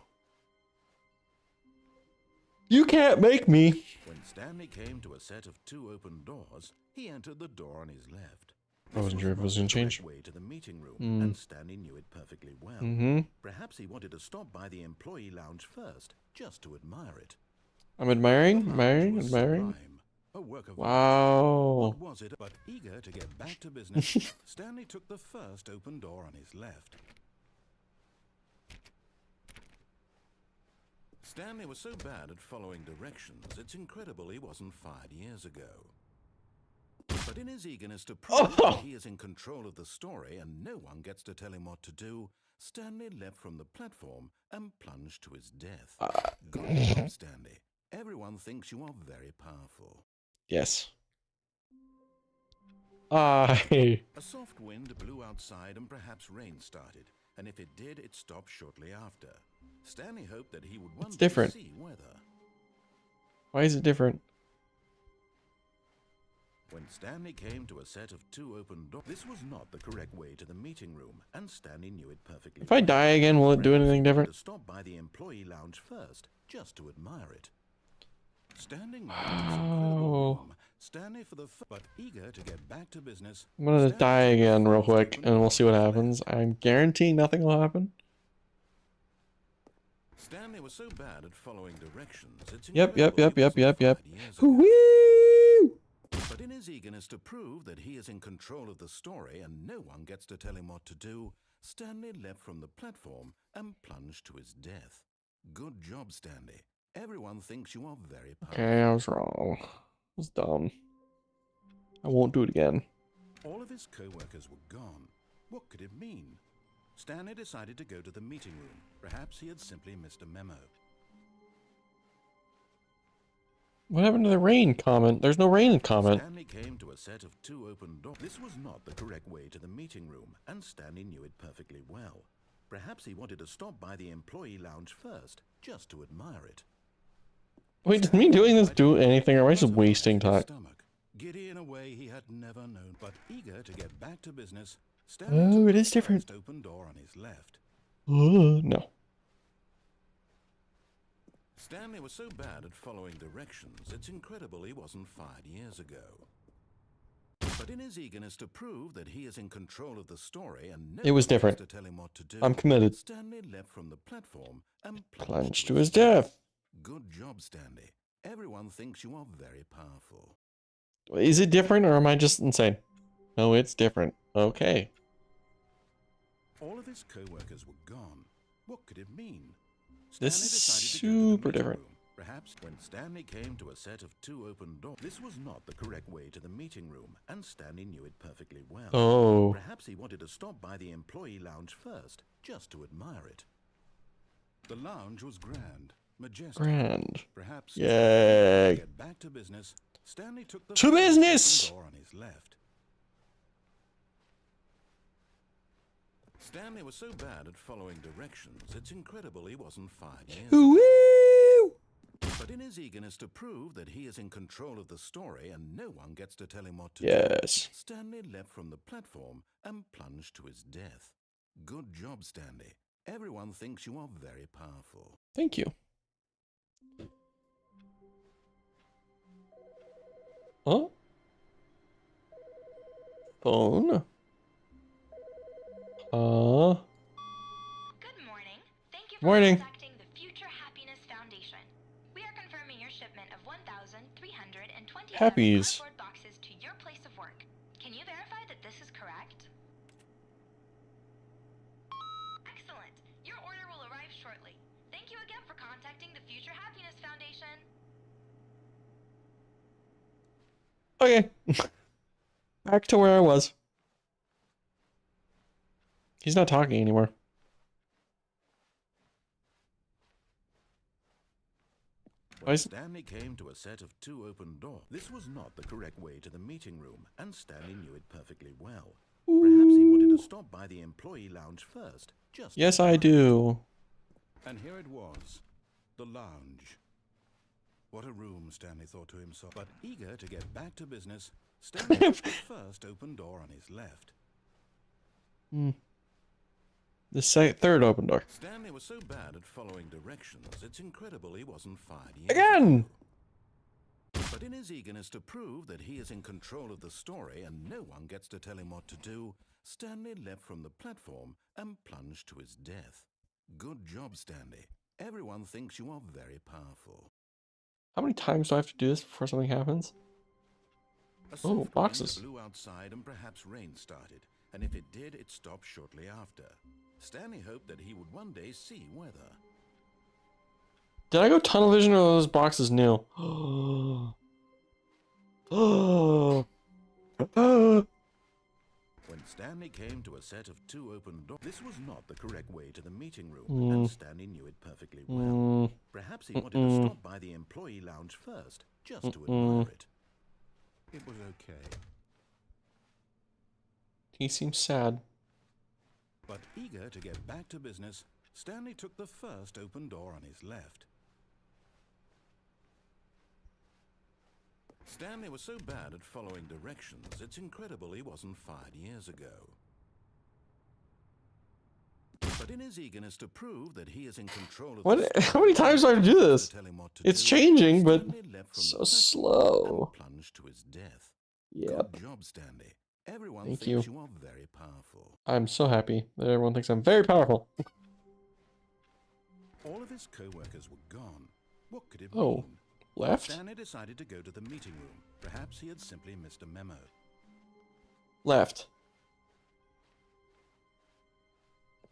You can't make me. When Stanley came to a set of 2 open doors, he entered the door on his left. I wasn't sure if it was gonna change. Way to the meeting room, Mm. and Stanley knew it perfectly well. Mm-hmm. Perhaps he wanted to stop by the employee lounge first, just to admire it. I'm admiring, The lounge admiring, was admiring. sublime, a work of art. Wow. What was it? But eager to get back to business, Stanley took the first open door on his left. Stanley was so bad at following directions, it's incredible he wasn't fired years ago. But in his eagerness to prove that he is in control of the story and no one gets to tell him what to do, Stanley leapt from the platform and plunged to his death. Good job, Stanley. Everyone thinks you are very powerful. Yes. A soft wind blew outside and perhaps rain started, and if it did, it stopped shortly after. Stanley hoped that he would one day different. see weather. Why is it different? When Stanley came to a set of 2 open doors, this was not the correct way to the meeting room, and Stanley knew it perfectly. If I die again, will it do anything different? To stop by the employee lounge first, just to admire it. Standing near this incredible room, Stanley for the but eager to get back to business. I'm gonna Stanley die took the again real first quick, open and we'll door see what on his happens. left. I'm guaranteeing nothing will happen. Stanley was so bad at following directions. It's Yep. incredible he wasn't fired years ago. Woo! But in his eagerness to prove that he is in control of the story and no one gets to tell him what to do, Stanley leapt from the platform and plunged to his death. Good job, Stanley. Everyone thinks you are very powerful. Okay, I was wrong. I was dumb. I won't do it again. All of his co-workers were gone. What could it mean? Stanley decided to go to the meeting room. Perhaps he had simply missed a memo. What happened to the rain comment? There's no rain comment. Stanley came to a set of 2 open doors. This was not the correct way to the meeting room, and Stanley knew it perfectly well. Perhaps he wanted to stop by the employee lounge first, just to admire it. Wait, did me doing this do anything, or am I just wasting time? Giddy in a way he had never known, but eager to get back to business. Oh, it is different. First open door on his left. No. Stanley was so bad at following directions, it's incredible he wasn't fired years ago. But in his eagerness to prove that he is in control of the story and no It was one different. gets to tell him what to do, I'm committed. Stanley leapt from the platform and Plunged to his death. Good job, Stanley. Everyone thinks you are very powerful. Is it different, or am I just insane? No, it's different. Okay. All of his co-workers were gone. What could it mean? This Stanley is decided to go to the super meeting different. room. Perhaps when Stanley came to a set of 2 open doors, this was not the correct way to the meeting room, and Stanley knew it perfectly well. Oh. Perhaps he wanted to stop by the employee lounge first, just to admire it. The lounge was grand, majestic. Grand. Perhaps Yay. to get back to business, Stanley took the To first business! open door on his left. Stanley was so bad at following directions, it's incredible he wasn't fired years ago. Woo! But in his eagerness to prove that he is in control of the story and no one gets to tell him what to Yes. do, Stanley leapt from the platform and plunged to his death. Good job, Stanley. Everyone thinks you are very powerful. Thank you. Huh? Phone? Good morning. Thank you for Morning. contacting the Future Happiness Foundation. We are confirming your shipment of 1,327 Happies. cardboard boxes to your place of work. Can you verify that this is correct? Excellent. Your order will arrive shortly. Thank you again for contacting the Future Happiness Foundation. Okay. Back to where I was. He's not talking anymore. When Stanley came to a set of 2 open doors, this was not the correct way to the meeting room, and Stanley knew it perfectly well. Perhaps he wanted to stop by the employee lounge first, just Yes, to I admire it. do. And here it was, the lounge. What a room, Stanley thought to himself. But eager to get back to business, Stanley took the first open door on his left. The third open door. Stanley was so bad at following directions, it's incredible he wasn't fired yet. Again! But in his eagerness to prove that he is in control of the story and no one gets to tell him what to do, Stanley leapt from the platform and plunged to his death. Good job, Stanley. Everyone thinks you are very powerful. How many times do I have to do this before something happens? A Oh, soft boxes. wind blew outside and perhaps rain started, and if it did, it stopped shortly after. Stanley hoped that he would one day see weather. Did I go tunnel vision or are those boxes new? Oh. When Stanley came to a set of 2 open doors, this was not the correct way to the meeting room, and Stanley knew it perfectly well. Perhaps he wanted to stop by the employee lounge first, just to admire it. It was okay. He seems sad. But eager to get back to business, Stanley took the first open door on his left. Stanley was so bad at following directions, it's incredible he wasn't fired years ago. But in his eagerness to prove that he is in control of the How many times do I have to do this? tell him what to It's do, changing, but Stanley leapt from so the platform slow. and plunged to his death. Yep. Good job, Stanley. Everyone Thank thinks you. you are very powerful. I'm so happy that everyone thinks I'm very powerful. All of his co-workers were gone. What could it Oh. mean? Left? Stanley decided to go to the meeting room. Perhaps he had simply missed a memo. Left.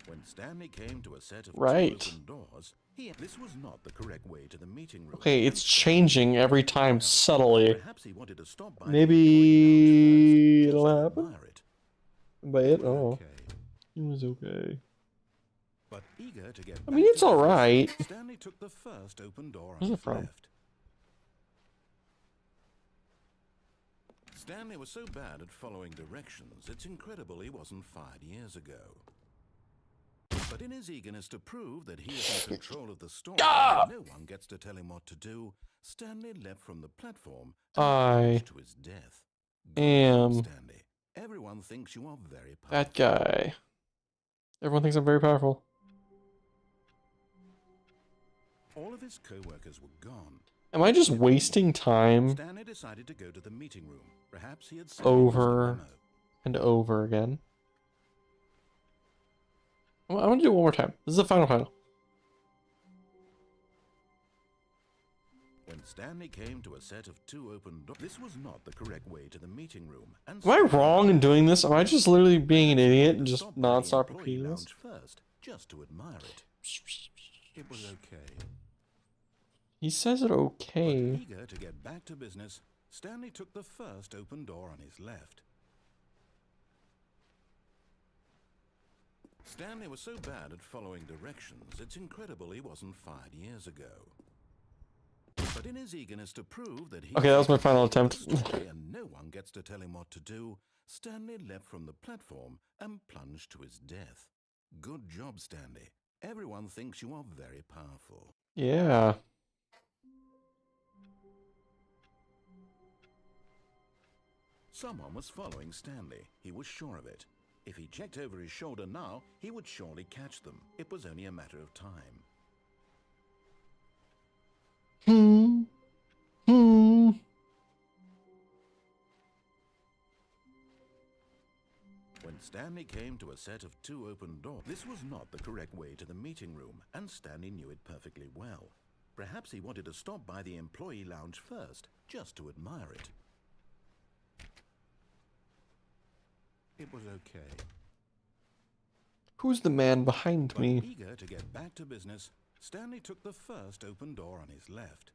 When Stanley came to a set of Right. 2 open doors, this was not the correct way to the meeting room. Okay, it's changing every time subtly. Perhaps he wanted to stop by Maybe the it'll employee lounge happen. first, just to admire it. But It it, was oh, okay. it was okay. But eager to get I mean, back it's to business, alright. Stanley took the first open door on Where's it his from? left. Stanley was so bad at following directions, it's incredible he wasn't fired years ago. But in his eagerness to prove that he is in control of the story, and no one gets to tell him what to do, Stanley leapt from the platform and plunged to his death. Good job, Am Stanley. Everyone thinks you are very powerful. that guy. Everyone thinks I'm very powerful. All of his co-workers were gone. Am I just wasting time Stanley decided to go to the meeting room. Perhaps he had simply missed a over memo. and over again? I'm gonna do it one more time. This is the final. When Stanley came to a set of 2 open doors, this was not the correct way to the meeting room. And Am I wrong in doing this? Am I just literally being an idiot and just stopped by the non-stop employee repeating this? lounge first, just to admire it. It was okay. He says it okay. Eager to get back to business, Stanley took the first open door on his left. Stanley was so bad at following directions, it's incredible he wasn't fired years ago. But in his eagerness to prove that he Okay, that was my final in control of attempt. the story and no one gets to tell him what to do, Stanley leapt from the platform and plunged to his death. Good job, Stanley. Everyone thinks you are very powerful. Yeah. Someone was following Stanley. He was sure of it. If he checked over his shoulder now, he would surely catch them. It was only a matter of time. When Stanley came to a set of 2 open doors, this was not the correct way to the meeting room, and Stanley knew it perfectly well. Perhaps he wanted to stop by the employee lounge first, just to admire it. It was okay. Who's the man behind But me? eager to get back to business, Stanley took the first open door on his left.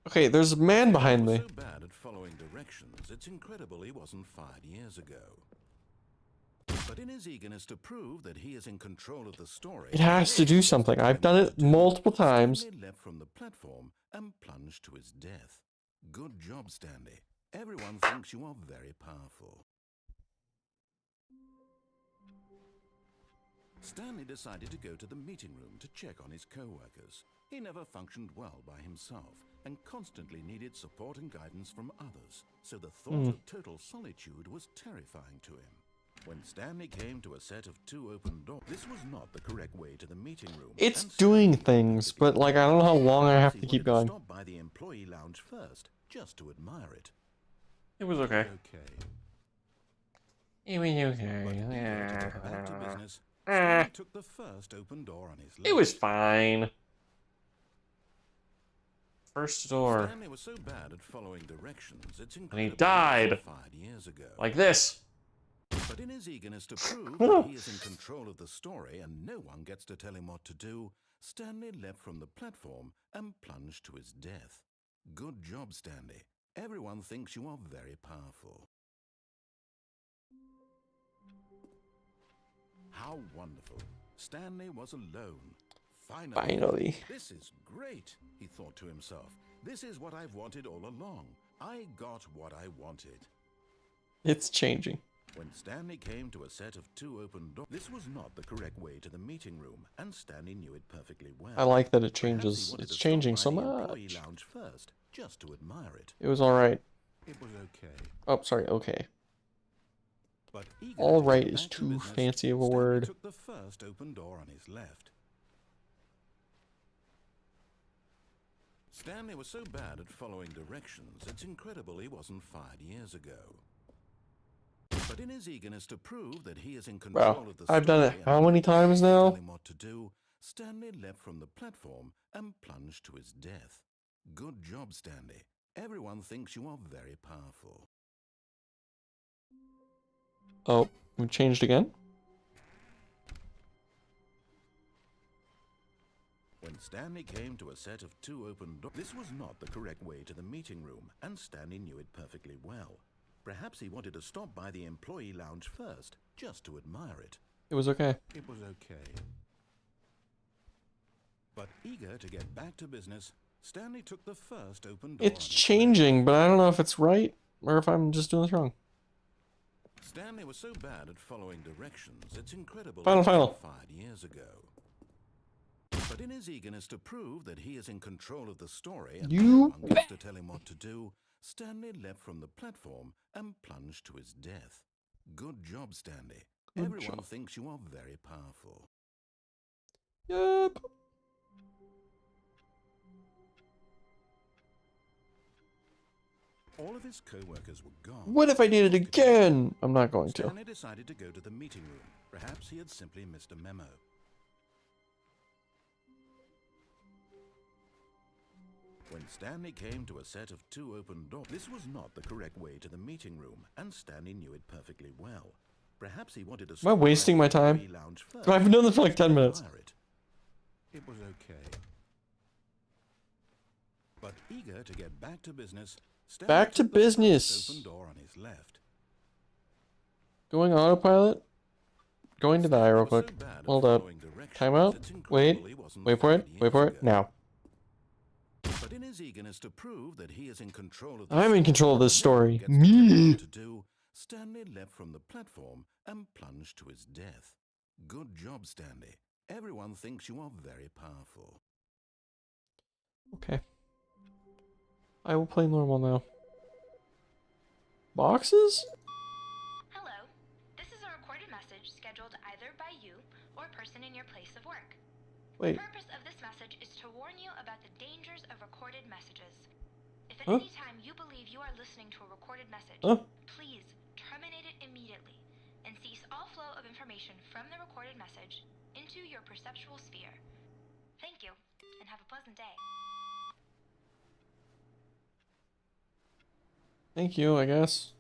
Okay, there's a man behind He was me. so bad at following directions, it's incredible he wasn't fired years ago. But in his eagerness to prove that he is in control of the story, It has to do something. I've done it multiple times. Stanley leapt from the platform and plunged to his death. Good job, Stanley. Everyone thinks you are very powerful. Stanley decided to go to the meeting room to check on his co-workers. He never functioned well by himself and constantly needed support and guidance from others, so the thought of total solitude was terrifying to him. When Stanley came to a set of 2 open doors, this was not the correct way to the meeting room. It's and doing Stanley things, perfectly but like I don't know how long I have Perhaps to he keep wanted going. Stop by the employee lounge first, just to admire it. It was okay. Okay. It was But eager to okay. get back to business, Stanley took the first open door on his left. It was fine. First door. Stanley was so bad at following directions, it's And incredible he died. 5 years ago. Like this. But in his eagerness to prove that he is in control of the story and no one gets to tell him what to do, Stanley leapt from the platform and plunged to his death. Good job, Stanley. Everyone thinks you are very powerful. How wonderful. Stanley was alone. Finally. This is great, he thought to himself. This is what I've wanted all along. I got what I wanted. It's changing. When Stanley came to a set of 2 open doors, this was not the correct way to the meeting room, and Stanley knew it perfectly well. I like that it Perhaps he changes. wanted It's to stop changing by so the employee much. lounge first, just to admire it. It was alright. It was okay. Oh, sorry, okay. But eager to All get right back is to too business, fancy of a Stanley word. took the first open door on his left. Stanley was so bad at following directions, it's incredible he wasn't fired years ago. But in his eagerness to prove that he is in control Wow, of the I've done it story how and many no one times has to now? tell him what to do, Stanley leapt from the platform and plunged to his death. Good job, Stanley. Everyone thinks you are very powerful. Oh, we changed again? When Stanley came to a set of 2 open doors, this was not the correct way to the meeting room, and Stanley knew it perfectly well. Perhaps he wanted to stop by the employee lounge first, just to admire it. It was okay. It was okay. But eager to get back to business, Stanley took the first open door. It's changing, but I don't know if it's right or if I'm just doing this wrong. Stanley was so bad at following directions, it's incredible. Final. 5 years ago. But in his eagerness to prove that he is in control of the story and no You one gets to tell him what to do, Stanley leapt from the platform and plunged to his death. Good job, Stanley. Good Everyone job. thinks you are very powerful. Yep. All of his co-workers were gone. What if I did it again? I'm not going to. Stanley decided to go to the meeting room. Perhaps he had simply missed a memo. When Stanley came to a set of 2 open doors, this was not the correct way to the meeting room, and Stanley knew it perfectly well. Perhaps he wanted to Am I stop by wasting the my time? employee lounge first, I've been doing this for like 10 to minutes. admire it. It was okay. But eager to get back to business, Stanley Back to took the first business. open door on his left. Going autopilot. Going to die real Stanley was quick. so bad at Hold up. following directions, Time out. it's Wait. incredible he wasn't Wait for it. 5 Wait for years it. ago. Now. But in his eagerness to prove that he is in control of the I'm in control of this story. and no one gets to tell him Me. what to do, Stanley leapt from the platform and plunged to his death. Good job, Stanley. Everyone thinks you are very powerful. Okay. I will play normal now. Boxes? Hello. This is a recorded message scheduled either by you or a person in your place of work. Wait. The purpose of this message is to warn you about the dangers of recorded messages. If at Huh? any time you believe you are listening to a recorded message, Huh? please terminate it immediately and cease all flow of information from the recorded message into your perceptual sphere. Thank you, and have a pleasant day. Thank you, I guess.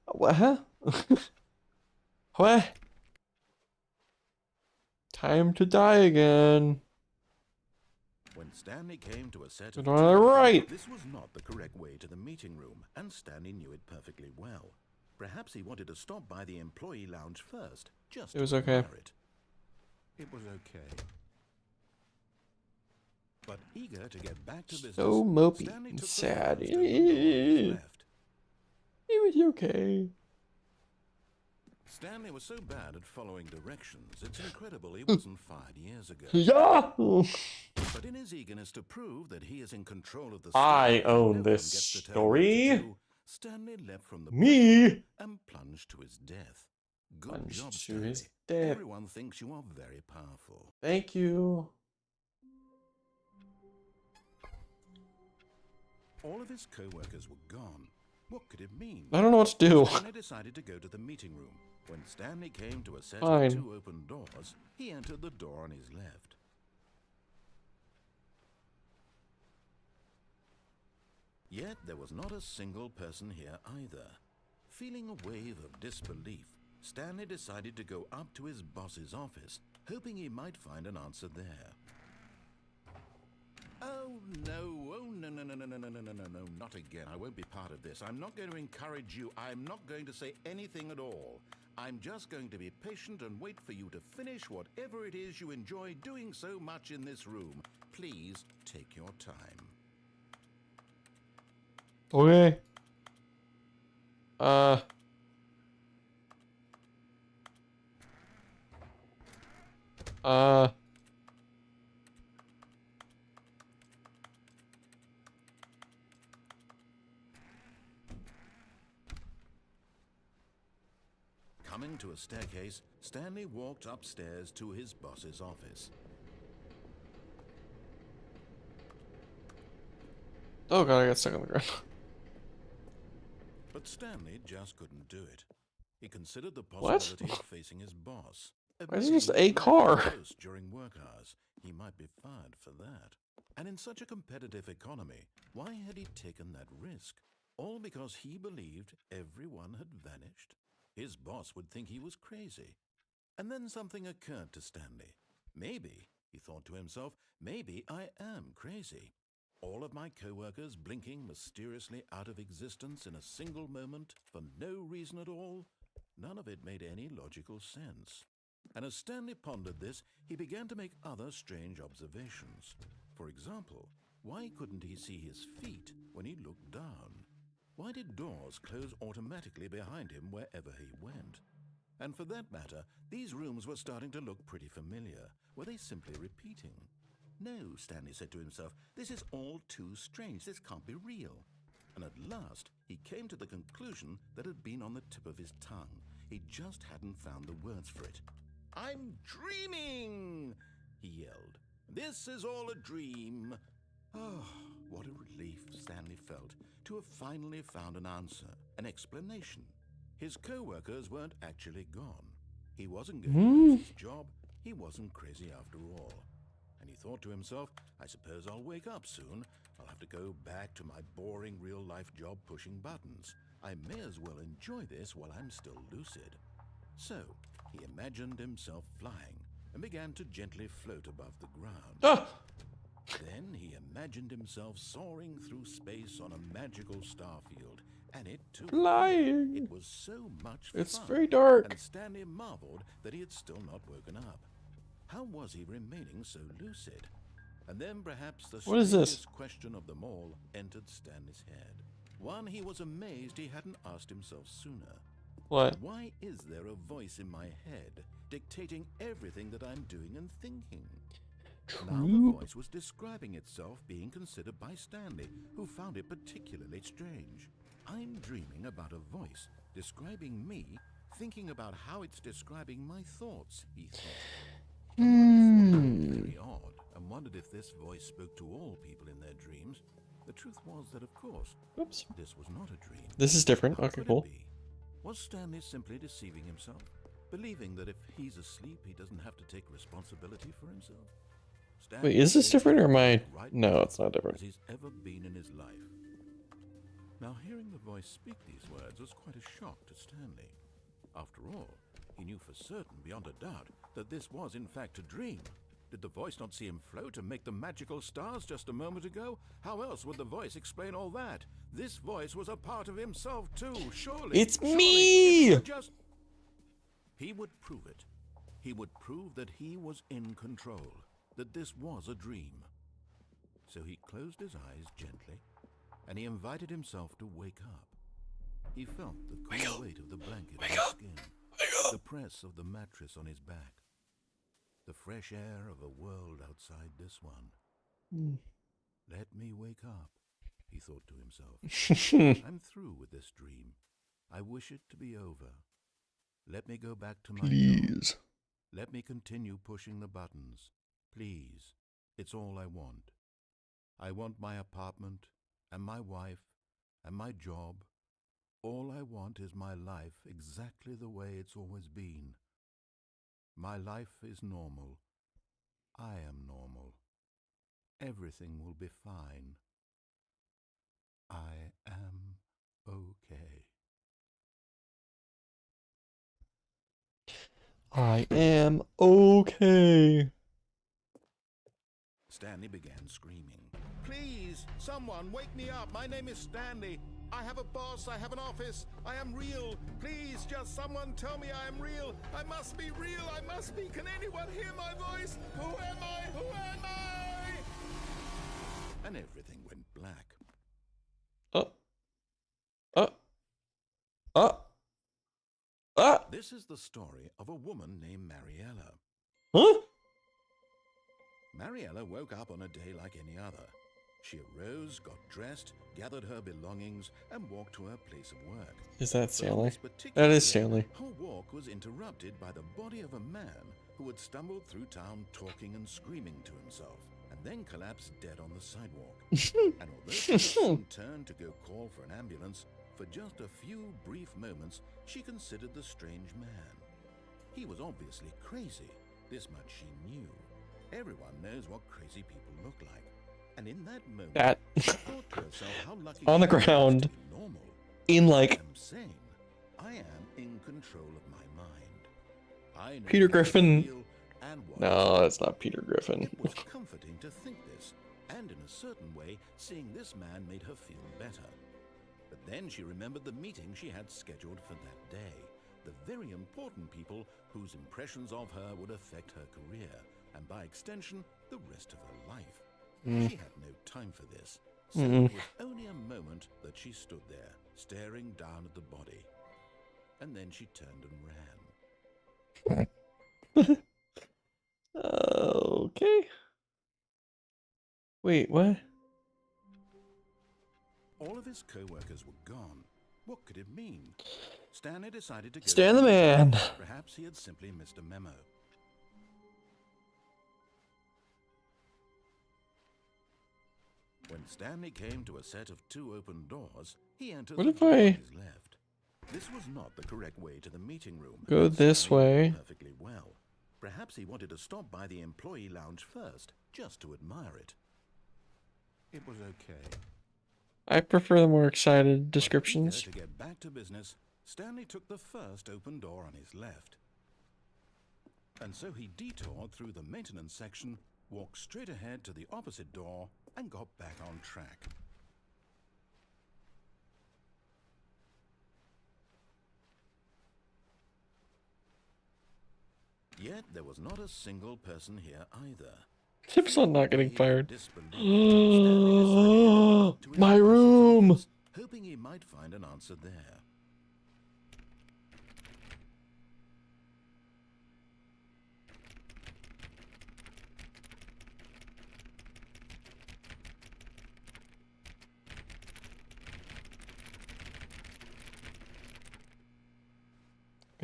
What? Huh? What? Time to die again. When Stanley came to a set of It's on the 2 right. this was not the correct way to the meeting room, and Stanley knew it perfectly well. Perhaps he wanted to stop by the employee lounge first, just It was to okay. admire it. It was okay. But eager to get back to business, So mopey Stanley and took the sad. first open door on his left. It was okay. Stanley was so bad at following directions, it's incredible he wasn't fired years ago. Yeah. But in his eagerness to prove that he is in control of the I story, own no one this gets to tell him what to story. do, Stanley leapt from the Me. platform and plunged to his death. Good Plunged job, to Stanley. his death. Everyone thinks you are very powerful. Thank you. All of his co-workers were gone. What could it mean? I don't know what to do. Stanley decided to go to the meeting room. When Stanley came to a set Fine. of 2 open doors, he entered the door on his left. Yet there was not a single person here either. Feeling a wave of disbelief, Stanley decided to go up to his boss's office, hoping he might find an answer there. Oh no, no, not again. I won't be part of this. I'm not going to encourage you. I'm not going to say anything at all. I'm just going to be patient and wait for you to finish whatever it is you enjoy doing so much in this room. Please take your time. Okay. Coming to a staircase, Stanley walked upstairs to his boss's office. Oh god, I got stuck on the ground. But Stanley just couldn't do it. He considered the What? possibility of facing his boss. Why is it just Admitting a he car? left the post during work hours, he might be fired for that. And in such a competitive economy, why had he taken that risk? All because he believed everyone had vanished? His boss would think he was crazy. And then something occurred to Stanley. Maybe, he thought to himself, maybe I am crazy. All of my co-workers blinking mysteriously out of existence in a single moment for no reason at all? None of it made any logical sense. And as Stanley pondered this, he began to make other strange observations. For example, why couldn't he see his feet when he looked down? Why did doors close automatically behind him wherever he went? And for that matter, these rooms were starting to look pretty familiar. Were they simply repeating? No, Stanley said to himself, this is all too strange. This can't be real. And at last, he came to the conclusion that had been on the tip of his tongue. He just hadn't found the words for it. I'm dreaming, he yelled. This is all a dream. Oh, what a relief Stanley felt to have finally found an answer, an explanation. His co-workers weren't actually gone. He wasn't going to lose his job. He wasn't crazy after all. And he thought to himself, I suppose I'll wake up soon. I'll have to go back to my boring real-life job pushing buttons. I may as well enjoy this while I'm still lucid. So, he imagined himself flying and began to gently float above the ground. Ah! Then he imagined himself soaring through space on a magical starfield, and it too. Flying. It was so much It's fun. very dark. And Stanley marveled that he had still not woken up. How was he remaining so lucid? And then perhaps the What is this? strangest question of them all entered Stanley's head. One he was amazed he hadn't asked himself sooner. What? Why is there a voice in my head dictating everything that I'm doing and thinking? Now the True. voice was describing itself being considered by Stanley, who found it particularly strange. I'm dreaming about a voice describing me, thinking about how it's describing my thoughts, he thought. Very odd, and wondered if this voice spoke to all people in their dreams. The truth was that, of course, Oops. this was not a dream. This is different. How Okay, could it cool. be? Was Stanley simply deceiving himself, believing that if he's asleep, he doesn't have to take responsibility for himself? Wait, is this different or am I? Right No, now it's not different. as he's ever been in his life. Now, hearing the voice speak these words was quite a shock to Stanley. After all, he knew for certain, beyond a doubt, that this was in fact a dream. Did the voice not see him float and make the magical stars just a moment ago? How else would the voice explain all that? This voice was a part of himself too, surely. It's surely, me! if he would just... He would prove it. He would prove that he was in control, that this was a dream. So he closed his eyes gently, and he invited himself to wake up. He felt the cool weight of the blanket on his skin. The press of the mattress on his back. The fresh air of a world outside this one. Let me wake up, he thought to himself. I'm through with this dream. I wish it to be over. Let me go back to my job. Please. Let me continue pushing the buttons. Please. It's all I want. I want my apartment, and my wife, and my job. All I want is my life exactly the way it's always been. My life is normal. I am normal. Everything will be fine. I am okay. I am okay. Stanley began screaming. Please, someone, wake me up. My name is Stanley. I have a boss. I have an office. I am real. Please, just someone tell me I am real. I must be real. I must be. Can anyone hear my voice? Who am I? Who am I? And everything went black. This is the story of a woman named Mariella. Huh? Mariella woke up on a day like any other. She arose, got dressed, gathered her belongings, and walked to her place of work. Is that But on Stanley? this particular That is day, Stanley. Her walk was interrupted by the body of a man who had stumbled through town talking and screaming to himself, and then collapsed dead on the sidewalk. And although she soon turned to go call for an ambulance, for just a few brief moments she considered the strange man. He was obviously crazy. This much she knew. Everyone knows what crazy people look like. And in that moment, That she thought to herself how lucky on the she was ground. to be normal. in I like am sane. I am in control of my mind. I know Peter what is Griffin. real and what No, is that's not Peter Griffin. It was comforting to think this, and in a certain way, seeing this man made her feel better. But then she remembered the meeting she had scheduled for that day, the very important people whose impressions of her would affect her career, and by extension, the rest of her life. She had no time for this, so it was only a moment that she stood there, staring down at the body. And then she turned and ran. Okay. Wait, what? All of his co-workers were gone. What could it mean? Stanley decided to go Stan to the man. Perhaps he had simply missed a memo. When Stanley came to a set of 2 open doors, he entered What the if door I on his left. This was not the correct way to the meeting room. go but this Stanley knew way? perfectly well. Perhaps he wanted to stop by the employee lounge first, just to admire it. It was okay. I prefer the more excited But descriptions. eager to get back to business, Stanley took the first open door on his left. And so he detoured through the maintenance section, walked straight ahead to the opposite door, and got back on track. Yet there was not a single person here either. Tips on not getting fired. Disbelief, Stanley decided to go up to his My boss's room. office, hoping he might find an answer there.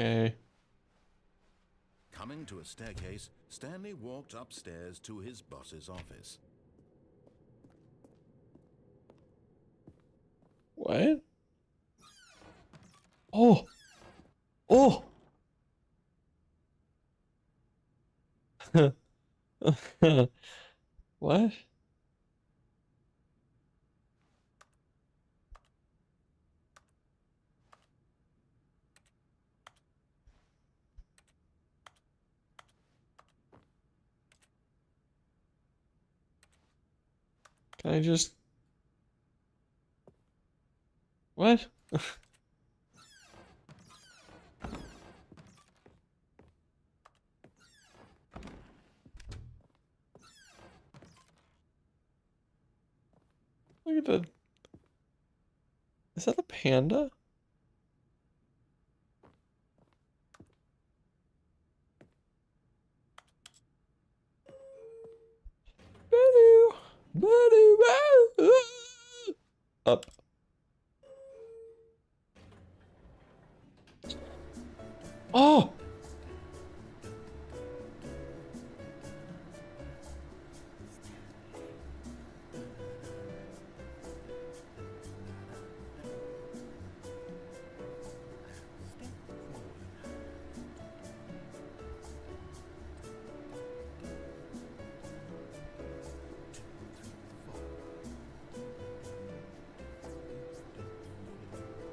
Okay. Coming to a staircase, Stanley walked upstairs to his boss's office. What? Oh. Oh. What? Can I just... What? Look at the... Is that a panda? Oh!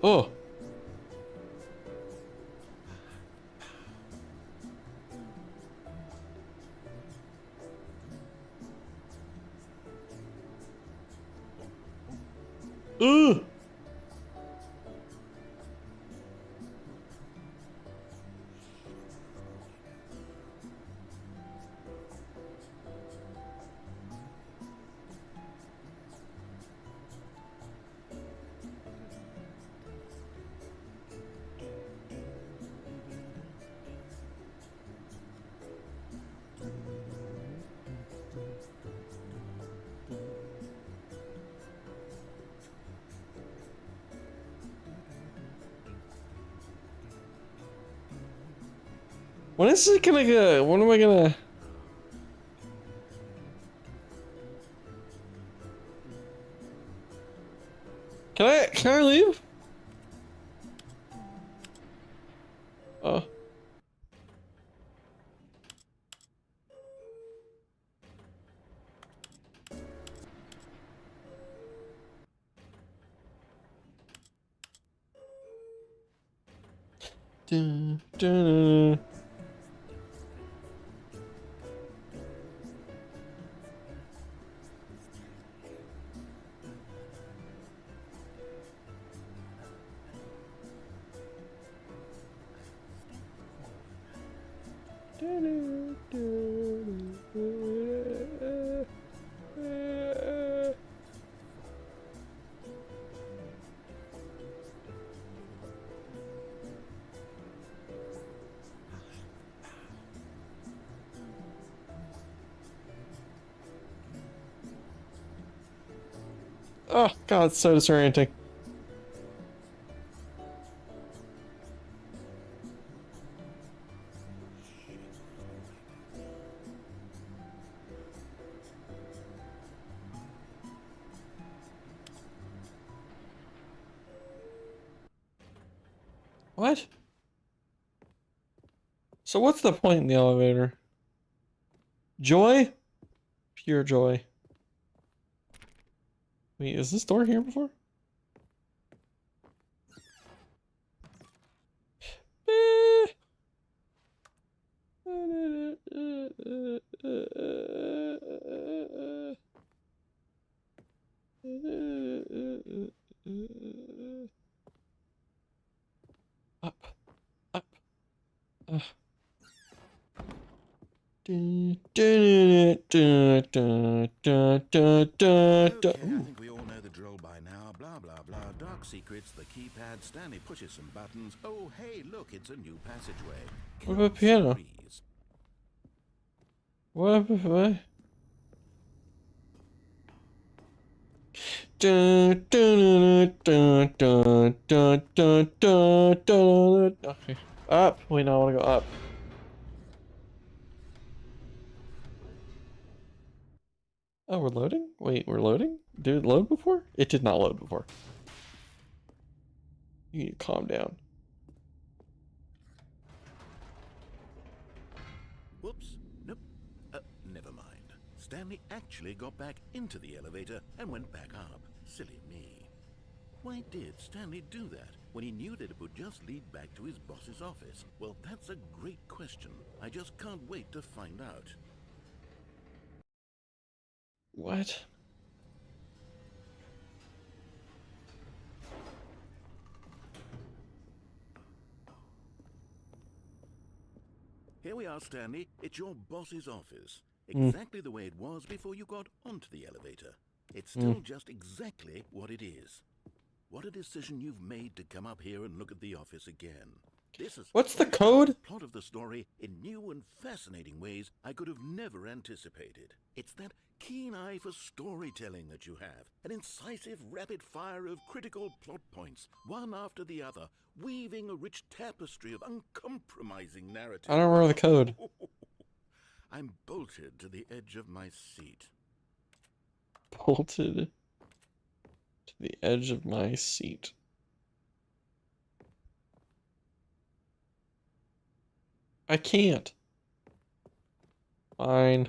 Oh! Ugh! When is it gonna go? When am I gonna? Can I leave? Oh. Dun, dun. Oh god, it's so disorienting. What? So what's the point in the elevator? Joy? Pure joy. Wait, is this door here before? Up, up. Dun, dun, dun, dun, dun, dun, dun, Okay, dun. I Ooh. think we all know the drill by now. Blah, blah, blah. Dark secrets, the keypad. Stanley pushes some buttons. Oh, hey, look, it's a new passageway. What about piano? Series. What? Dun, dun, dun, dun, dun, dun, dun, dun. Okay. Up. Wait, no, I want to go up. Oh, we're loading? Wait, we're loading? Did it load before? It did not load before. You need to calm down. Whoops. Nope. Never mind. Stanley actually got back into the elevator and went back up. Silly me. Why did Stanley do that when he knew that it would just lead back to his boss's office? Well, that's a great question. I just can't wait to find out. What? Here we are, Stanley. It's your boss's office. Exactly the way it was before you got onto the elevator. It's still just exactly what it is. What a decision you've made to come up here and look at the office again. This is What's the code? plot of the story in new and fascinating ways I could have never anticipated. It's that keen eye for storytelling that you have. An incisive rapid fire of critical plot points, one after the other, weaving a rich tapestry of uncompromising narrative. I don't remember the code. I'm bolted to the edge of my seat. Bolted to the edge of my seat. I can't. Fine.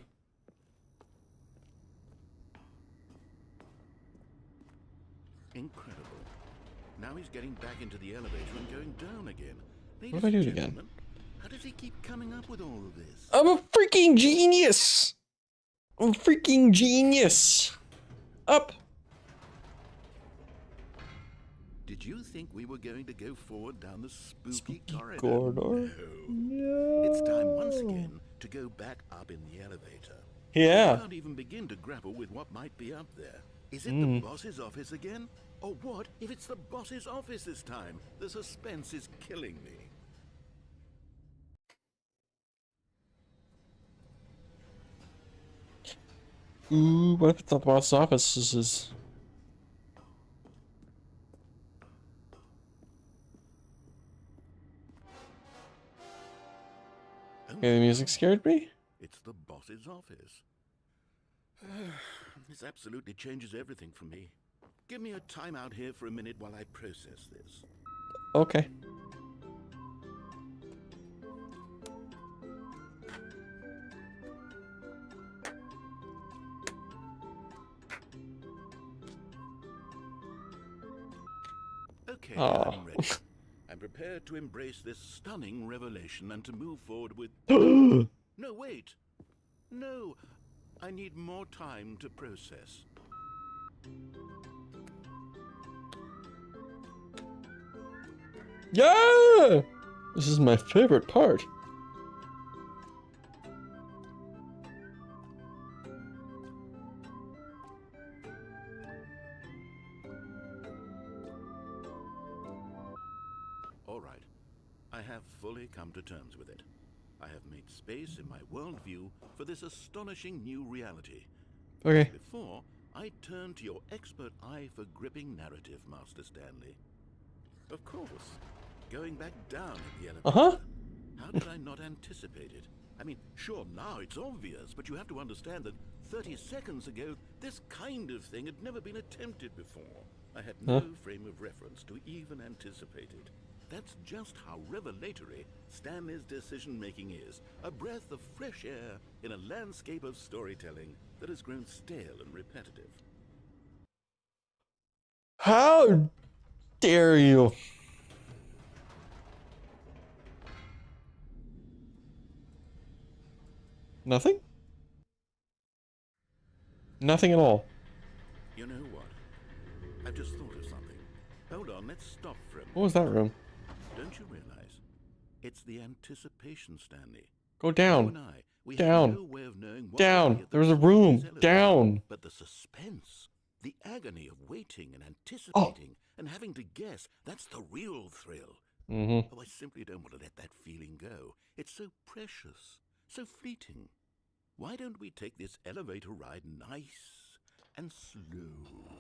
Incredible. Now he's getting back into the elevator and going down again. What if I do it again? How does he keep coming up with all of this? I'm a freaking genius! I'm a freaking genius! Up! Did you think we were going to go forward down the spooky corridor? Corridor? No. It's time once again to go back up in the elevator. Yeah. I can't even begin to grapple with what might be up there. Is it the boss's office again? Or what if it's the boss's office this time? The suspense is killing me. Ooh, what if it's not the boss's office? This is... Okay, the music scared me? It's the boss's office. This absolutely changes everything for me. Give me a timeout here for a minute while I process this. Okay. Okay, Aw. I'm ready. I'm prepared to embrace this stunning revelation and to move forward with... Oh, No, wait. No, I need more time to process. yeah! This is my favorite part. All right. I have fully come to terms with it. I have made space in my worldview for this astonishing new reality. Okay. Before, I turn to your expert eye for gripping narrative, Master Stanley. Of course, going back down in the elevator. Uh-huh. How did I not anticipate it? I mean, sure, now it's obvious, but you have to understand that 30 seconds ago, this kind of thing had never been attempted before. I had no frame of reference to even anticipate it. That's just how revelatory Stanley's decision-making is. A breath of fresh air in a landscape of storytelling that has grown stale and repetitive. How dare you? Nothing? Nothing at all. You know what? I've just thought of something. Hold on, let's stop for a minute. What was that room? Don't you realize? It's the anticipation, Stanley. Go You down. and I, we Down. have no way of knowing what Down. will be at the There was a top of room. this elevator. Down. But the suspense, the agony of waiting and anticipating and having to guess, that's the real thrill. Mm-hmm. Oh, I simply don't want to let that feeling go. It's so precious, so fleeting. Why don't we take this elevator ride nice and slow?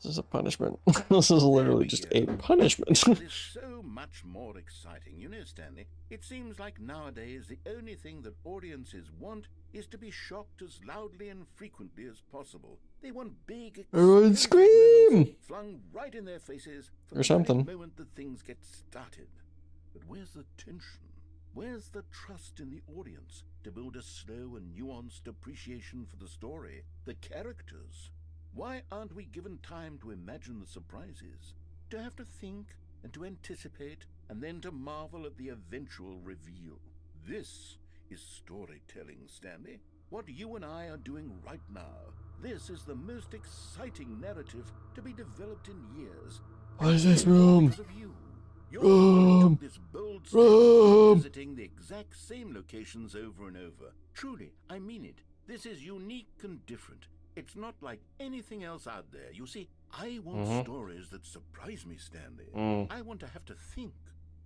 This is a punishment. This is literally just a punishment. It is so much more exciting. You know, Stanley, it seems like nowadays the only thing that audiences want is to be shocked as loudly and frequently as possible. They want big, Everyone explosive scream! moments flung right in their faces from Or the something. very moment that things get started. But where's the tension? Where's the trust in the audience to build a slow and nuanced appreciation for the story, the characters? Why aren't we given time to imagine the surprises, to have to think and to anticipate, and then to marvel at the eventual reveal? This is storytelling, Stanley. What you and I are doing right now. This is the most exciting narrative to be developed in years. What is this room? Because of you. You're the one who Room. took this bold step, Room. visiting the exact same locations over and over. Truly, I mean it. This is unique and different. It's not like anything else out there. You see, I want stories that surprise me, Stanley. I want to have to think.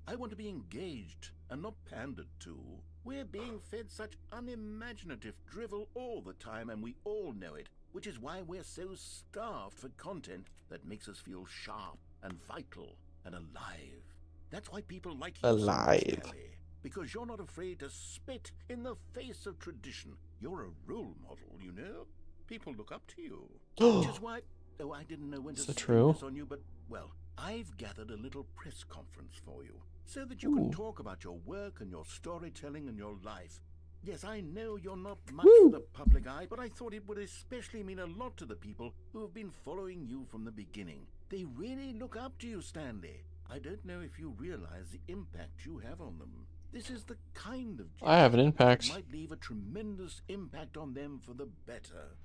I want to be engaged and not pandered to. We're being fed such unimaginative drivel all the time, and we all know it, which is why we're so starved for content that makes us feel sharp and vital and alive. That's why people like you so much, Alive. Stanley, because you're not afraid to spit in the face of tradition. You're a role model, you know? People look up to you. Which is why... Oh, I didn't know when to Is that spring true? this on you, but, well, I've gathered a little press conference for you, so that you can Ooh. talk about your work and your storytelling and your life. Yes, I know you're not much Woo. for the public eye, but I thought it would especially mean a lot to the people who have been following you from the beginning. They really look up to you, Stanley. I don't know if you realize the impact you have on them. This is the kind of I have an that impact. might leave a tremendous impact on them for the better.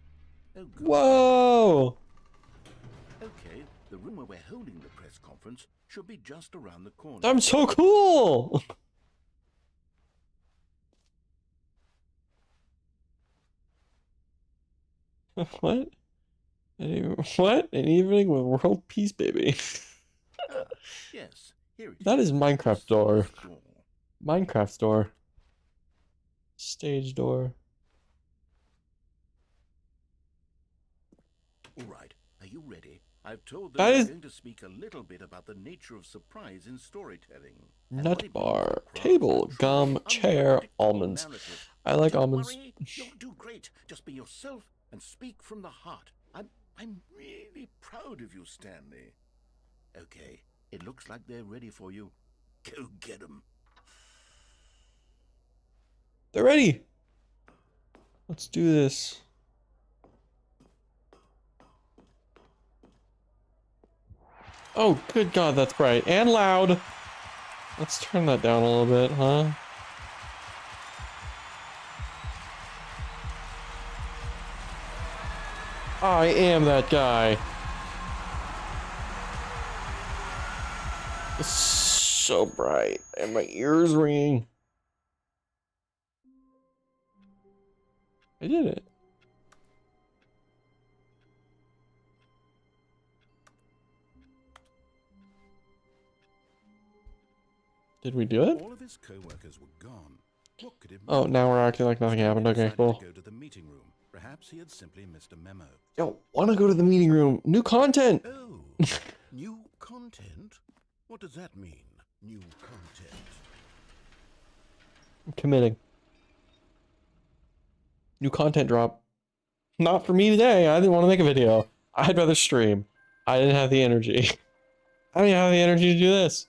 Oh, good. Whoa! Okay, the room where we're holding the press conference should be just around the corner. I'm so cool! What? What? An evening with world peace, baby. Ah, yes, here it That is Minecraft door. Door. Minecraft door. Stage door. All right, are you ready? I've told them That we're is- going to speak a little bit about the nature of surprise in storytelling. and Nut what it means bar, to craft table, a truly gum, chair, unpredictable almonds. narrative. I like Don't almonds. worry, you'll do great. Just be yourself and speak from the heart. I'm really proud of you, Stanley. Okay, it looks like they're ready for you. Go get them. They're ready! Let's do this. Oh, good God, that's bright. And loud! Let's turn that down a little bit, huh? I am that guy. It's so bright, and my ears ringing. I did it. Did we do it? All of his co-workers were gone. What could it Oh, mean? now we're acting like nothing happened. Okay, Decided cool. to go to the meeting room. Perhaps he had simply missed a memo. Yo, wanna go to the meeting room? New content! Oh, new content? What does that mean? New content. I'm committing. New content drop. Not for me today. I didn't want to make a video. I'd rather stream. I didn't have the energy. I didn't have the energy to do this.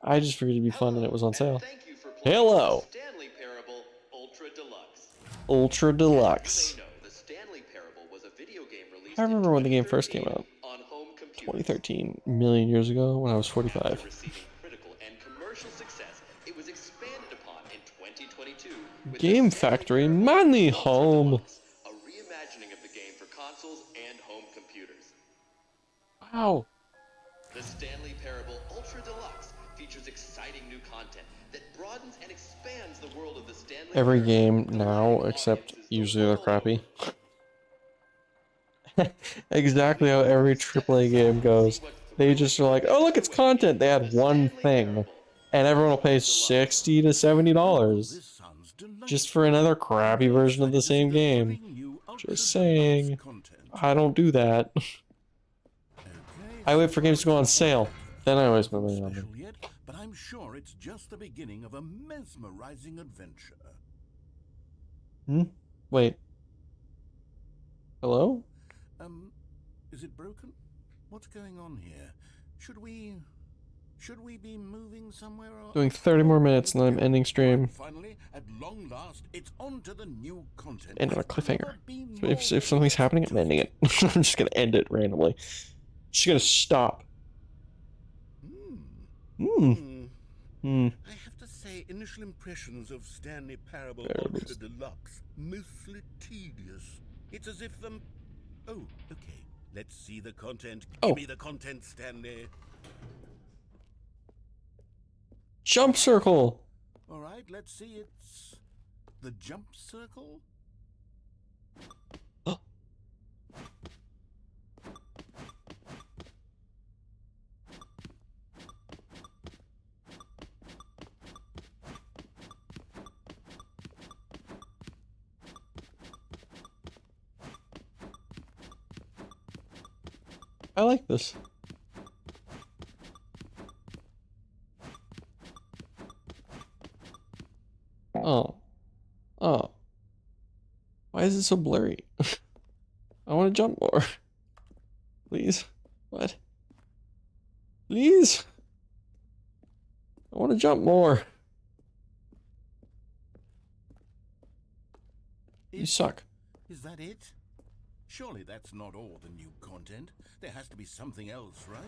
I just figured it'd be fun and it was on sale. Thank you for playing Hello. the Stanley Parable Ultra Deluxe. Ultra Deluxe. You may know the Stanley Parable was a video game released I remember in when the game first came 2013 out. on home computers. 2013, a million years ago when I was 45. After receiving critical and commercial success, it was expanded upon in 2022 with the Game Stanley Factory, Parable manly Ultra home. Deluxe, a reimagining of the game for consoles and home computers. Wow. The Stanley Parable Ultra Deluxe features exciting new content that broadens and expands the world of the Stanley Every Parable, game delighting now, except audiences the usually they're world crappy. over. Exactly how every AAA game goes. They just are like, oh look, it's content. They add one thing, and everyone will pay $60 to $70 This sounds delightful. just for another crappy version of the same game. Just saying. I don't do that. I wait for games to go on sale, then I always spend money on them. Special yet, but I'm sure it's just the beginning of a mesmerizing adventure. Wait. Hello? Is it broken? What's going on here? Should we be moving somewhere? Or... Doing 30 more minutes and then I'm ending stream. Finally, at long last, it's on to the new content. End on a I've cliffhanger. never been So if more something's happening, I'm ending it. I'm just gonna end it randomly. Just gonna stop. I have to say, initial impressions of Stanley Parable Ultra Deluxe, mostly tedious. It's as if Oh, okay. Let's see the content. Oh. Give me the content, Stanley. Jump circle! All right, let's see. It's the jump circle. I like this. Oh. Oh. Why is it so blurry? I want to jump more. Please. What? Please. I want to jump more. You suck. Is that it? Surely that's not all the new content. There has to be something else, right?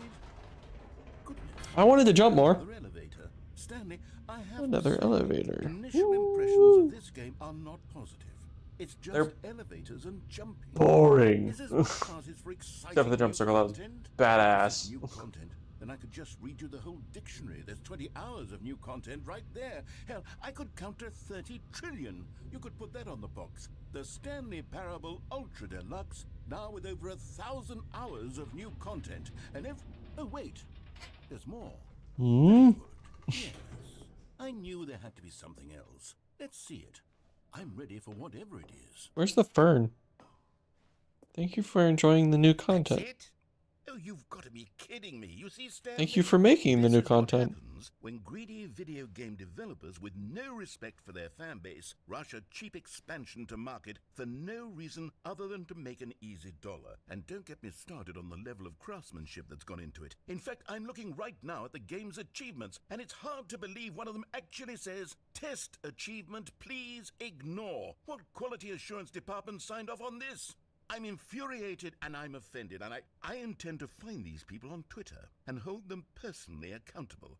Goodness. I wanted to jump more. Another elevator. Stanley, I have Another to say, elevator. Initial impressions of this game are not positive. It's just They're elevators and jumping. boring. Is this what causes for exciting Except for the jump new circle, that was content? badass. If it's new content, then I could just read you the whole dictionary. There's 20 hours of new content right there. Hell, I could counter 30 trillion. You could put that on the box. The Stanley Parable Ultra Deluxe, now with over 1,000 hours of new content. And if... Oh, wait. There's more. Hmm? Good. Yes. I knew there had to be something else. Let's see it. I'm ready for whatever it is. Where's the fern? Thank you for enjoying the new content. That's it? Oh, you've got to be kidding me. You see, Stanley, Thank you for making the this new is what content. happens when greedy video game developers with no respect for their fan base rush a cheap expansion to market for no reason other than to make an easy dollar. And don't get me started on the level of craftsmanship that's gone into it. In fact, I'm looking right now at the game's achievements, and it's hard to believe one of them actually says, "Test achievement, please ignore." What quality assurance department signed off on this? I'm infuriated and I'm offended, and I intend to find these people on Twitter and hold them personally accountable.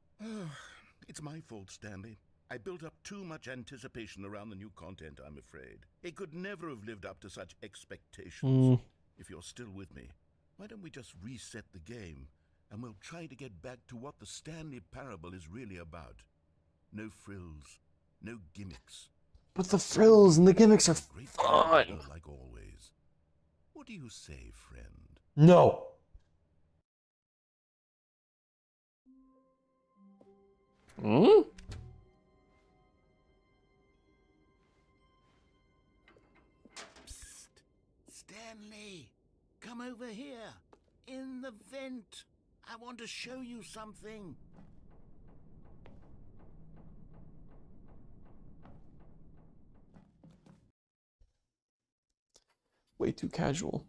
It's my fault, Stanley. I built up too much anticipation around the new content, I'm afraid. It could never have lived up to such expectations. If you're still with me, why don't we just reset the game and we'll try to get back to what the Stanley Parable is really about. No frills, no gimmicks. But the frills and the gimmicks are Great fun. character, like always. What do you say, friend? No. Hmm? Psst. Stanley, come over here. In the vent. I want to show you something. Way too casual.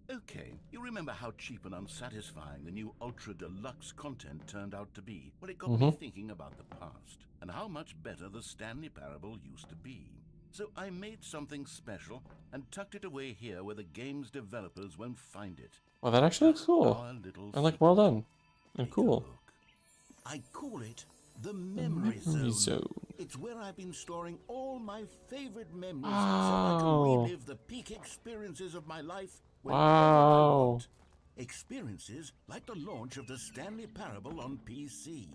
Okay, you remember how cheap and unsatisfying the new Ultra Deluxe content turned out to be? Well, it got me thinking about the past and how much better the Stanley Parable used to be. So I made something special and tucked it away here where the game's developers won't find it. Well, that actually looks cool. Our little I like, well done. And Take a cool. look. I call it the Memory Zone. It's where I've been storing all my favorite memories so I can Wow. relive the peak experiences of my life whenever I Wow. want. Experiences like the launch of the Stanley Parable on PC.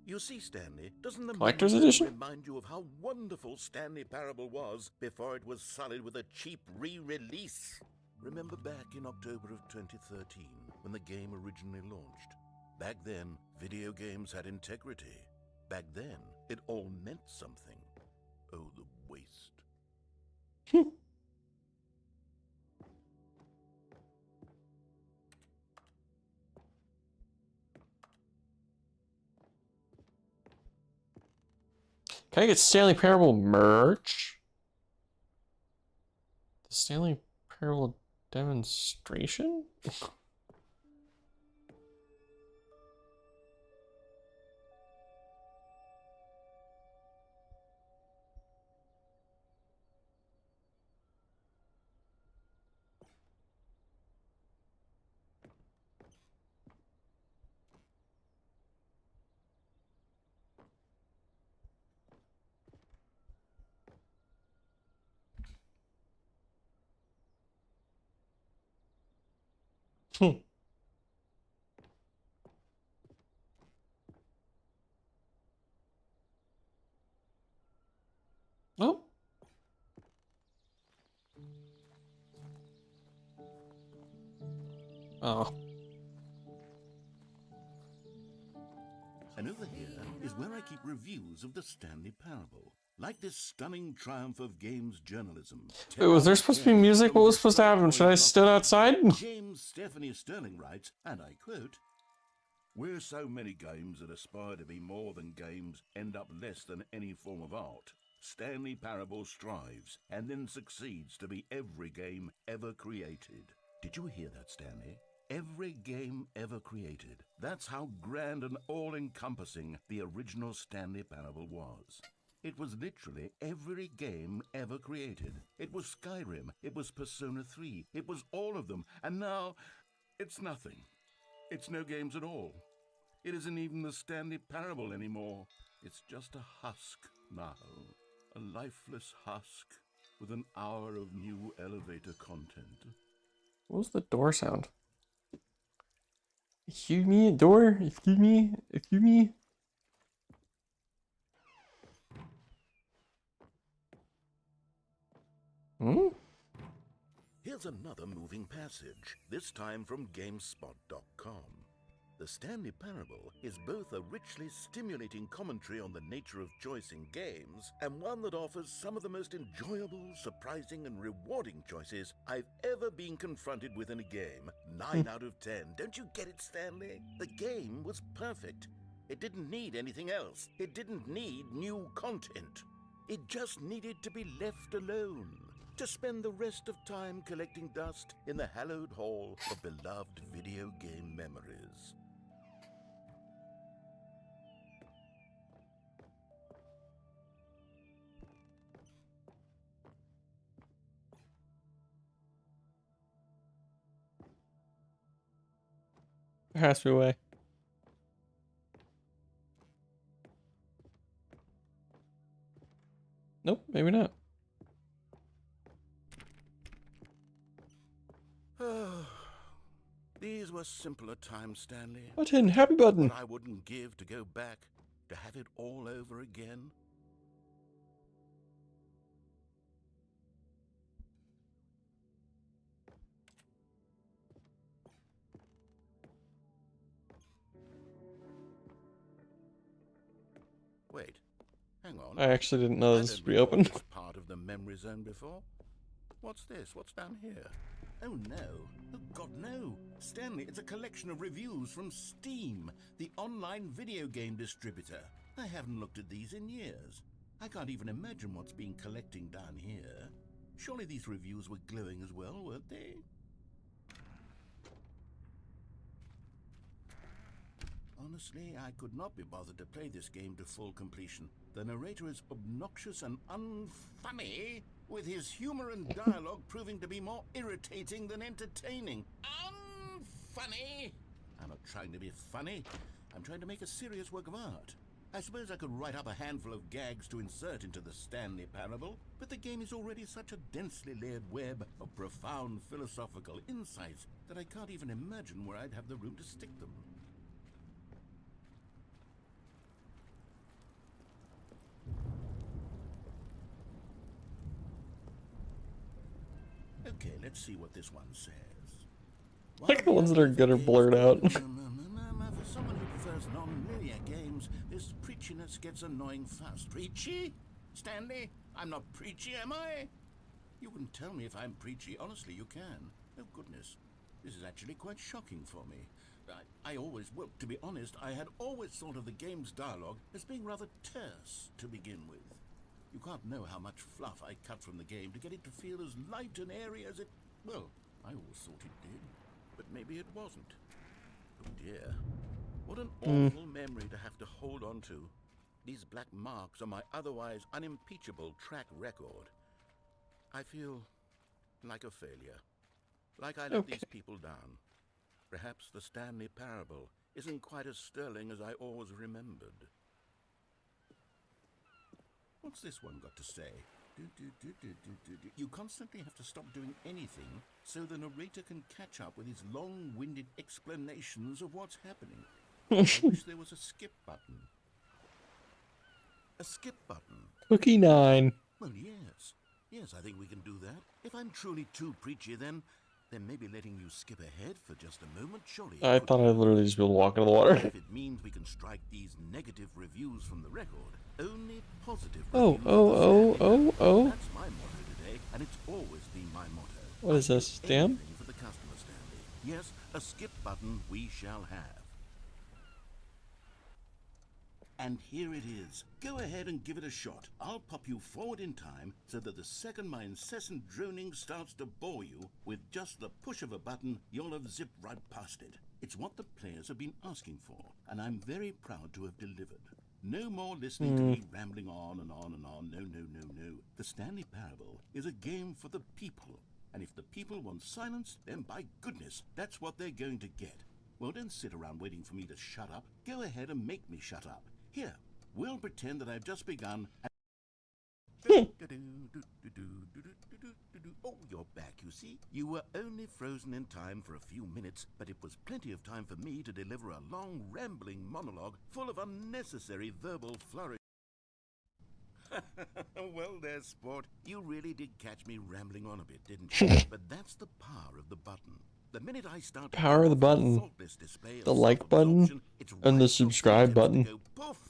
You see, Stanley, doesn't the Collector's Memory Zone edition? remind you of how wonderful Stanley Parable was before it was sullied with a cheap re-release? Remember back in October of 2013 when the game originally launched? Back then, video games had integrity. Back then, it all meant something. Oh, the waste. Can I get Stanley Parable merch? The Stanley Parable demonstration? Oh. Oh. And over here is where I keep reviews of the Stanley Parable. Like this stunning triumph of games journalism. Wait, was there supposed to be music? What was supposed to happen? Should I have stood outside? James Stephanie Sterling writes, and I quote, "Where so many games that aspire to be more than games end up less than any form of art, Stanley Parable strives and then succeeds to be every game ever created." Did you hear that, Stanley? Every game ever created. That's how grand and all-encompassing the original Stanley Parable was. It was literally every game ever created. It was Skyrim, it was Persona 3, it was all of them, and now it's nothing. It's no games at all. It isn't even the Stanley Parable anymore. It's just a husk now. A lifeless husk with an hour of new elevator content. What was the door sound? Excuse me, door? Excuse me? Excuse me? Hmm? Here's another moving passage, this time from GameSpot.com. The Stanley Parable is both a richly stimulating commentary on the nature of choice in games, and one that offers some of the most enjoyable, surprising, and rewarding choices I've ever been confronted with in a game. 9 out of 10. Don't you get it, Stanley? The game was perfect. It didn't need anything else. It didn't need new content. It just needed to be left alone, to spend the rest of time collecting dust in the hallowed hall of beloved video game memories. There has to be a way. Nope, maybe not. These were simpler times, Stanley. Button, happy button. But I wouldn't give to go back to have it all over again. Wait, hang on. I actually didn't know this I was don't recall reopened. this part of the memory zone before. What's this? What's down here? Oh no. Oh God, no. Stanley, it's a collection of reviews from Steam, the online video game distributor. I haven't looked at these in years. I can't even imagine what's been collecting down here. Surely these reviews were glowing as well, weren't they? Honestly, I could not be bothered to play this game to full completion. The narrator is obnoxious and unfunny, with his humor and dialogue proving to be more irritating than entertaining. Unfunny! I'm not trying to be funny. I'm trying to make a serious work of art. I suppose I could write up a handful of gags to insert into the Stanley Parable, but the game is already such a densely layered web of profound philosophical insights that I can't even imagine where I'd have the room to stick them. Okay, let's see what this one says. Like the ones that are good are blurred out. For someone who prefers non-linear games, this preachiness gets annoying fast. Preachy? Stanley? I'm not preachy, am I? You can tell me if I'm preachy. Honestly, you can. Oh, goodness. This is actually quite shocking for me. Well, to be honest, I had always thought of the game's dialogue as being rather terse to begin with. You can't know how much fluff I cut from the game to get it to feel as light and airy as it... Well, I always thought it did, but maybe it wasn't. Oh dear. What an awful memory to have to hold on to. These black marks on my otherwise unimpeachable track record. I feel like a failure. Like I let these people down. Perhaps the Stanley Parable isn't quite as sterling as I always remembered. What's this one got to say? You constantly have to stop doing anything so the narrator can catch up with his long-winded explanations of what's happening. I wish there was a skip button. A skip button. Cookie 9. Well, yes. Yes, I think we can do that. If I'm truly too preachy, then then maybe letting you skip ahead for just a moment, surely. I thought I'd literally just be able to walk into the water. If it means we can strike these negative reviews from the record, only positive Oh, reviews. That's my motto today, and it's always been my motto. What is this? I do Damn? anything for the customer, Stanley. Yes, a skip button we shall have. And here it is. Go ahead and give it a shot. I'll pop you forward in time so that the second my incessant droning starts to bore you, with just the push of a button, you'll have zipped right past it. It's what the players have been asking for, and I'm very proud to have delivered. No more listening to me rambling on and on and on. No, no, no, no. The Stanley Parable is a game for the people. And if the people want silence, then by goodness, that's what they're going to get. Well, don't sit around waiting for me to shut up. Go ahead and make me shut up. Here, we'll pretend that I've just begun. Oh, you're back, you see. You were only frozen in time for a few minutes, but it was plenty of time for me to deliver a long, rambling monologue full of unnecessary verbal flourish. Well there, sport. You really did catch me rambling on a bit, didn't you? But that's the power of the button. The minute I start to Power of the button. The like button and the subscribe button.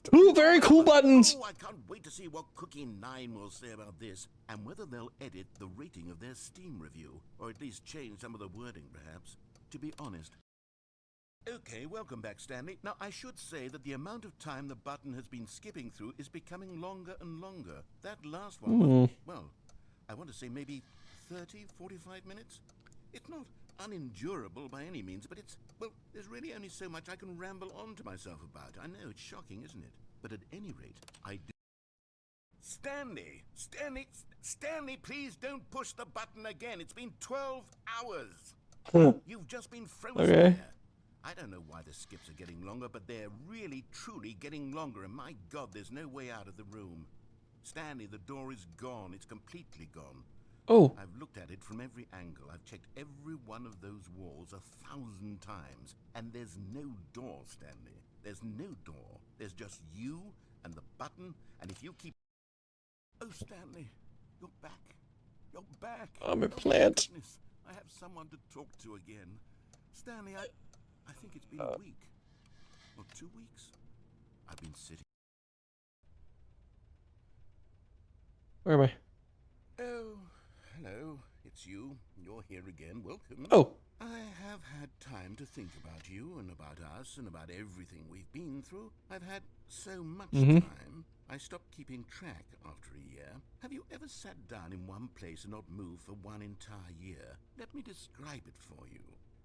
Two very cool buttons! Oh, I can't wait to see what Cookie 9 will say about this, and whether they'll edit the rating of their Steam review, or at least change some of the wording, perhaps. To be honest. Okay, welcome back, Stanley. Now, I should say that the amount of time the button has been skipping through is becoming longer and longer. That last one was, well, I want to say maybe 30, 45 minutes? It's not unendurable by any means, but it's, well, there's really only so much I can ramble on to myself about. I know, it's shocking, isn't it? But at any rate, I do. Stanley, please don't push the button again. It's been 12 hours. You've just been frozen there. I don't know why the skips are getting longer, but they're really, truly getting longer, and my God, there's no way out of the room. Stanley, the door is gone. It's completely gone. Oh. I've looked at it from every angle. I've checked every one of those walls 1,000 times, and there's no door, Stanley. There's no door. There's just you and the button, and if you keep... Oh, Stanley, you're back. You're back. I'm a plant. Goodness, I have someone to talk to again. Stanley, I think it's been a week. Or 2 weeks. I've been sitting... Where am I? Oh, hello. It's you. You're here again. Welcome. Oh. I have had time to think about you and about us and about everything we've been through. I've had so much time, I stopped keeping track after a year. Have you ever sat down in one place and not moved for one entire year? Let me describe it for you.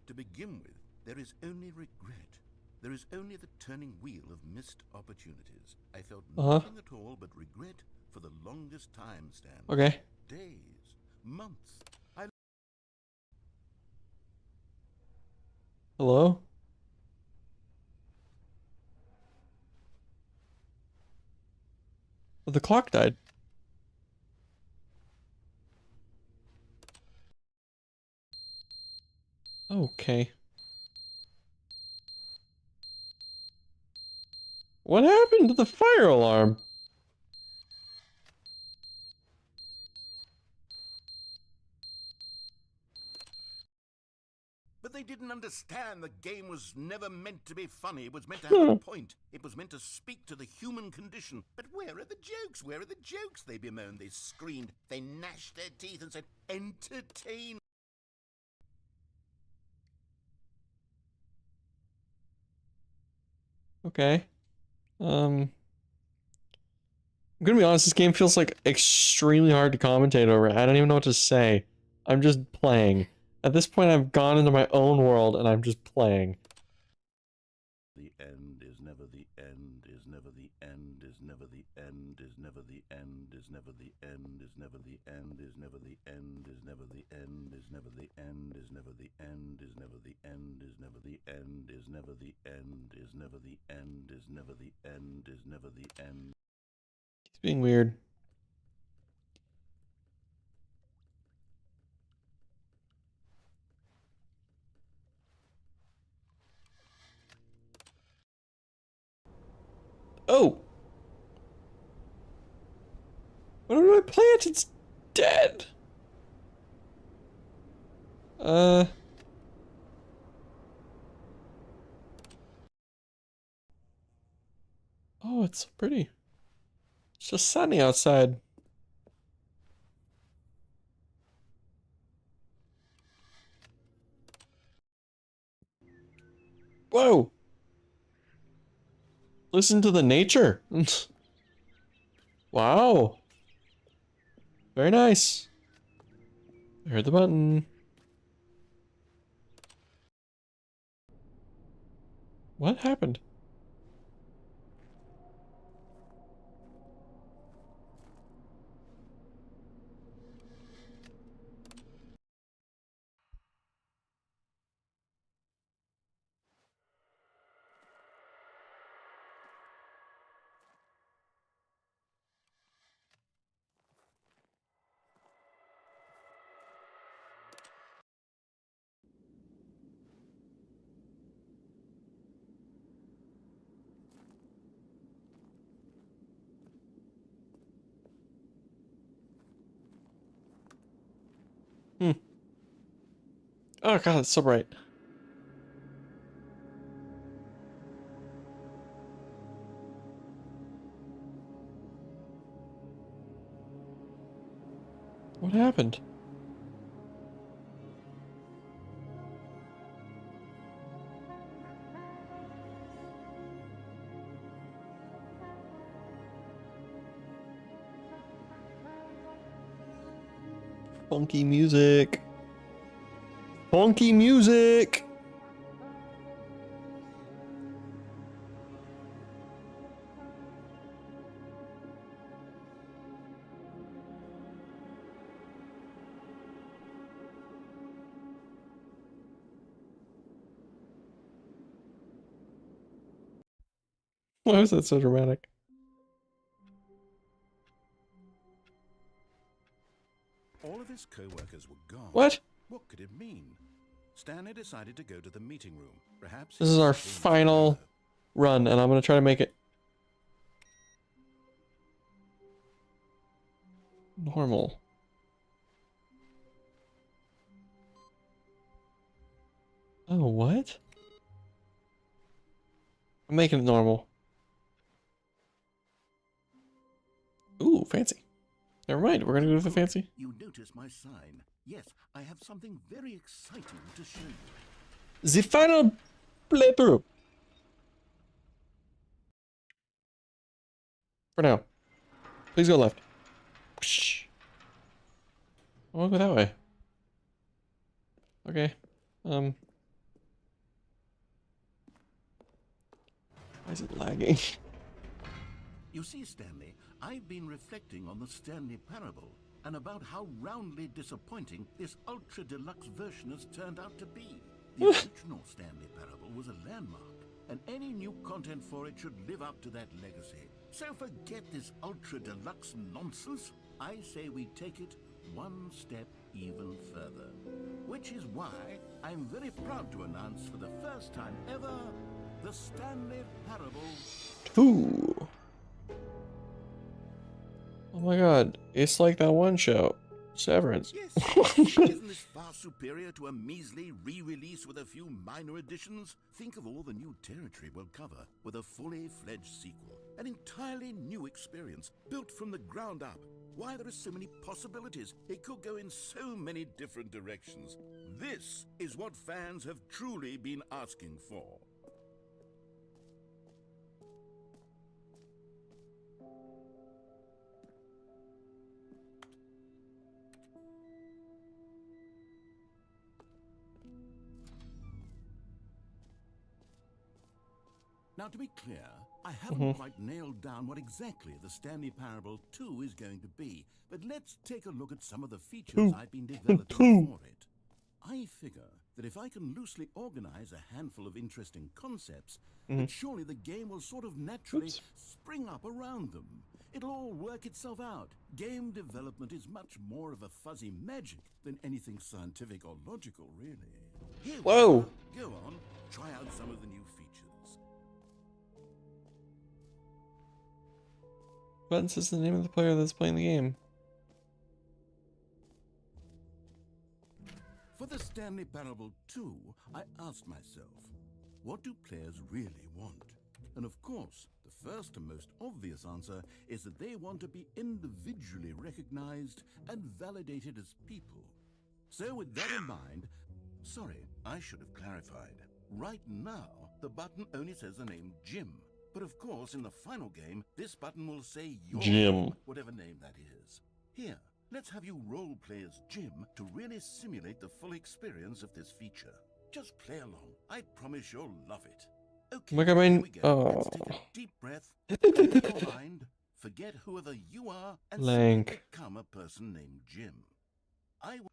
To begin with, there is only regret. There is only the turning wheel of missed opportunities. I felt nothing at all but regret for the longest time, Stan. Okay. Days, months. Hello? Oh, the clock died. Okay. What happened to the fire alarm? But they didn't understand the game was never meant to be funny. It was meant to have a point. It was meant to speak to the human condition. But where are the jokes? Where are the jokes? They bemoaned, they screamed, they gnashed their teeth and said, entertain. Okay. I'm gonna be honest, this game feels like extremely hard to commentate over. I don't even know what to say. I'm just playing. At this point, I've gone into my own world and I'm just playing. The end is never the end, is never the end, is never the end, is never the end, is never the end, is never the end, is never the end, is never the end, is never the end, is never the end, is never the end, is never the end, is never the end, is never the end, is never the end, is never the end. He's being weird. Oh! What did I plant? It's dead! Oh, it's so pretty. It's just sunny outside. Whoa! Listen to the nature. Wow. Very nice. I heard the button. What happened? Hmm. Oh god, it's so bright. What happened? Funky music. Funky music. Why was that so dramatic? All of his co-workers were gone. What? What could it mean? Stanley decided to go to the meeting room. Perhaps This is our final run, and I'm gonna try to make it normal. Oh, what? I'm making it normal. Ooh, fancy. Never mind, we're gonna go to the fancy. You notice my sign. Yes, I have something very exciting to show you. The final playthrough. For now. Please go left. Shh. I won't go that way. Okay. Why is it lagging? You see, Stanley, I've been reflecting on the Stanley Parable and about how roundly disappointing this ultra deluxe version has turned out to be. The original Stanley Parable was a landmark, and any new content for it should live up to that legacy. So forget this ultra deluxe nonsense. I say we take it one step even further. Which is why I'm very proud to announce for the first time ever, the Stanley Parable 2. Oh my god, it's like that one show, Severance. Yes, isn't this far superior to a measly re-release with a few minor additions? Think of all the new territory we'll cover with a fully fledged sequel. An entirely new experience, built from the ground up. Why, there are so many possibilities. It could go in so many different directions. This is what fans have truly been asking for. Now, to be clear, I haven't quite nailed down what exactly the Stanley Parable 2 is going to be, but let's take a look at some of the features I've been developing for it. I figure that if I can loosely organize a handful of interesting concepts, that surely the game will sort of naturally spring up around them. It'll all work itself out. Game development is much more of a fuzzy magic than anything scientific or logical, really. Here we Whoa. are. Go on, try out some of the new features. Button says the name of the player that's playing the game. For the Stanley Parable 2, I asked myself, what do players really want? And of course, the first and most obvious answer is that they want to be individually recognized and validated as people. So with that in mind, sorry, I should have clarified. Right now, the button only says the name Jim. But of course, in the final game, this button will say your Jim. name, whatever name that is. Here, let's have you role-play as Jim to really simulate the full experience of this feature. Just play along. I promise you'll love it. Okay, Look at my- here we go. oh. Let's take a deep breath, clear your mind, forget whoever you are, and Lank. simply become a person named Jim. Jim.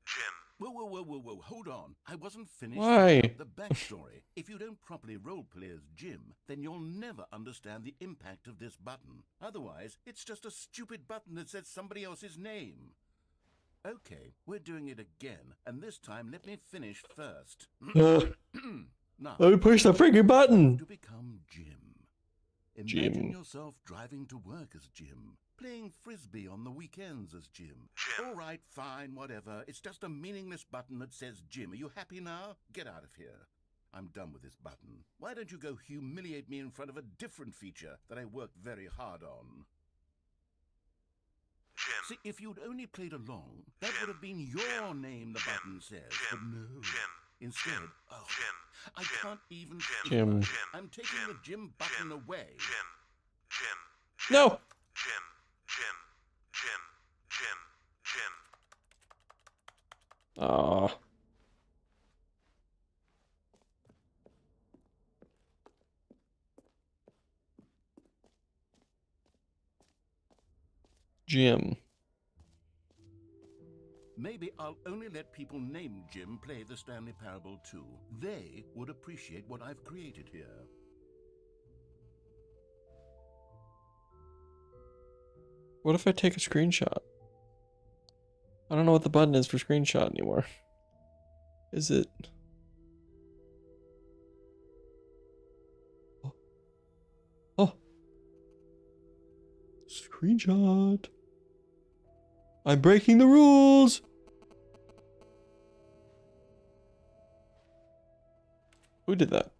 Whoa, hold on. I wasn't finished Why? with the backstory. If you don't properly roleplay as Jim, then you'll never understand the impact of this button. Otherwise, it's just a stupid button that says somebody else's name. Okay, we're doing it again, and this time let me finish first. Now, Let me push the freaking button. to become Jim. Imagine Jim. yourself driving to work as Jim, playing frisbee on the weekends as Jim. All right, fine, whatever. It's just a meaningless button that says Jim. Are you happy now? Get out of here. I'm done with this button. Why don't you go humiliate me in front of a different feature that I worked very hard on? Jim. See, if you'd only played along, that would have been your name the button says. But no. Instead, I can't even think Jim. about it. I'm taking the Jim button away. No. Aw. Jim. Maybe I'll only let people named Jim play the Stanley Parable 2. They would appreciate what I've created here. What if I take a screenshot? I don't know what the button is for screenshot anymore. Is it? Oh. Screenshot. I'm breaking the rules. Who did that?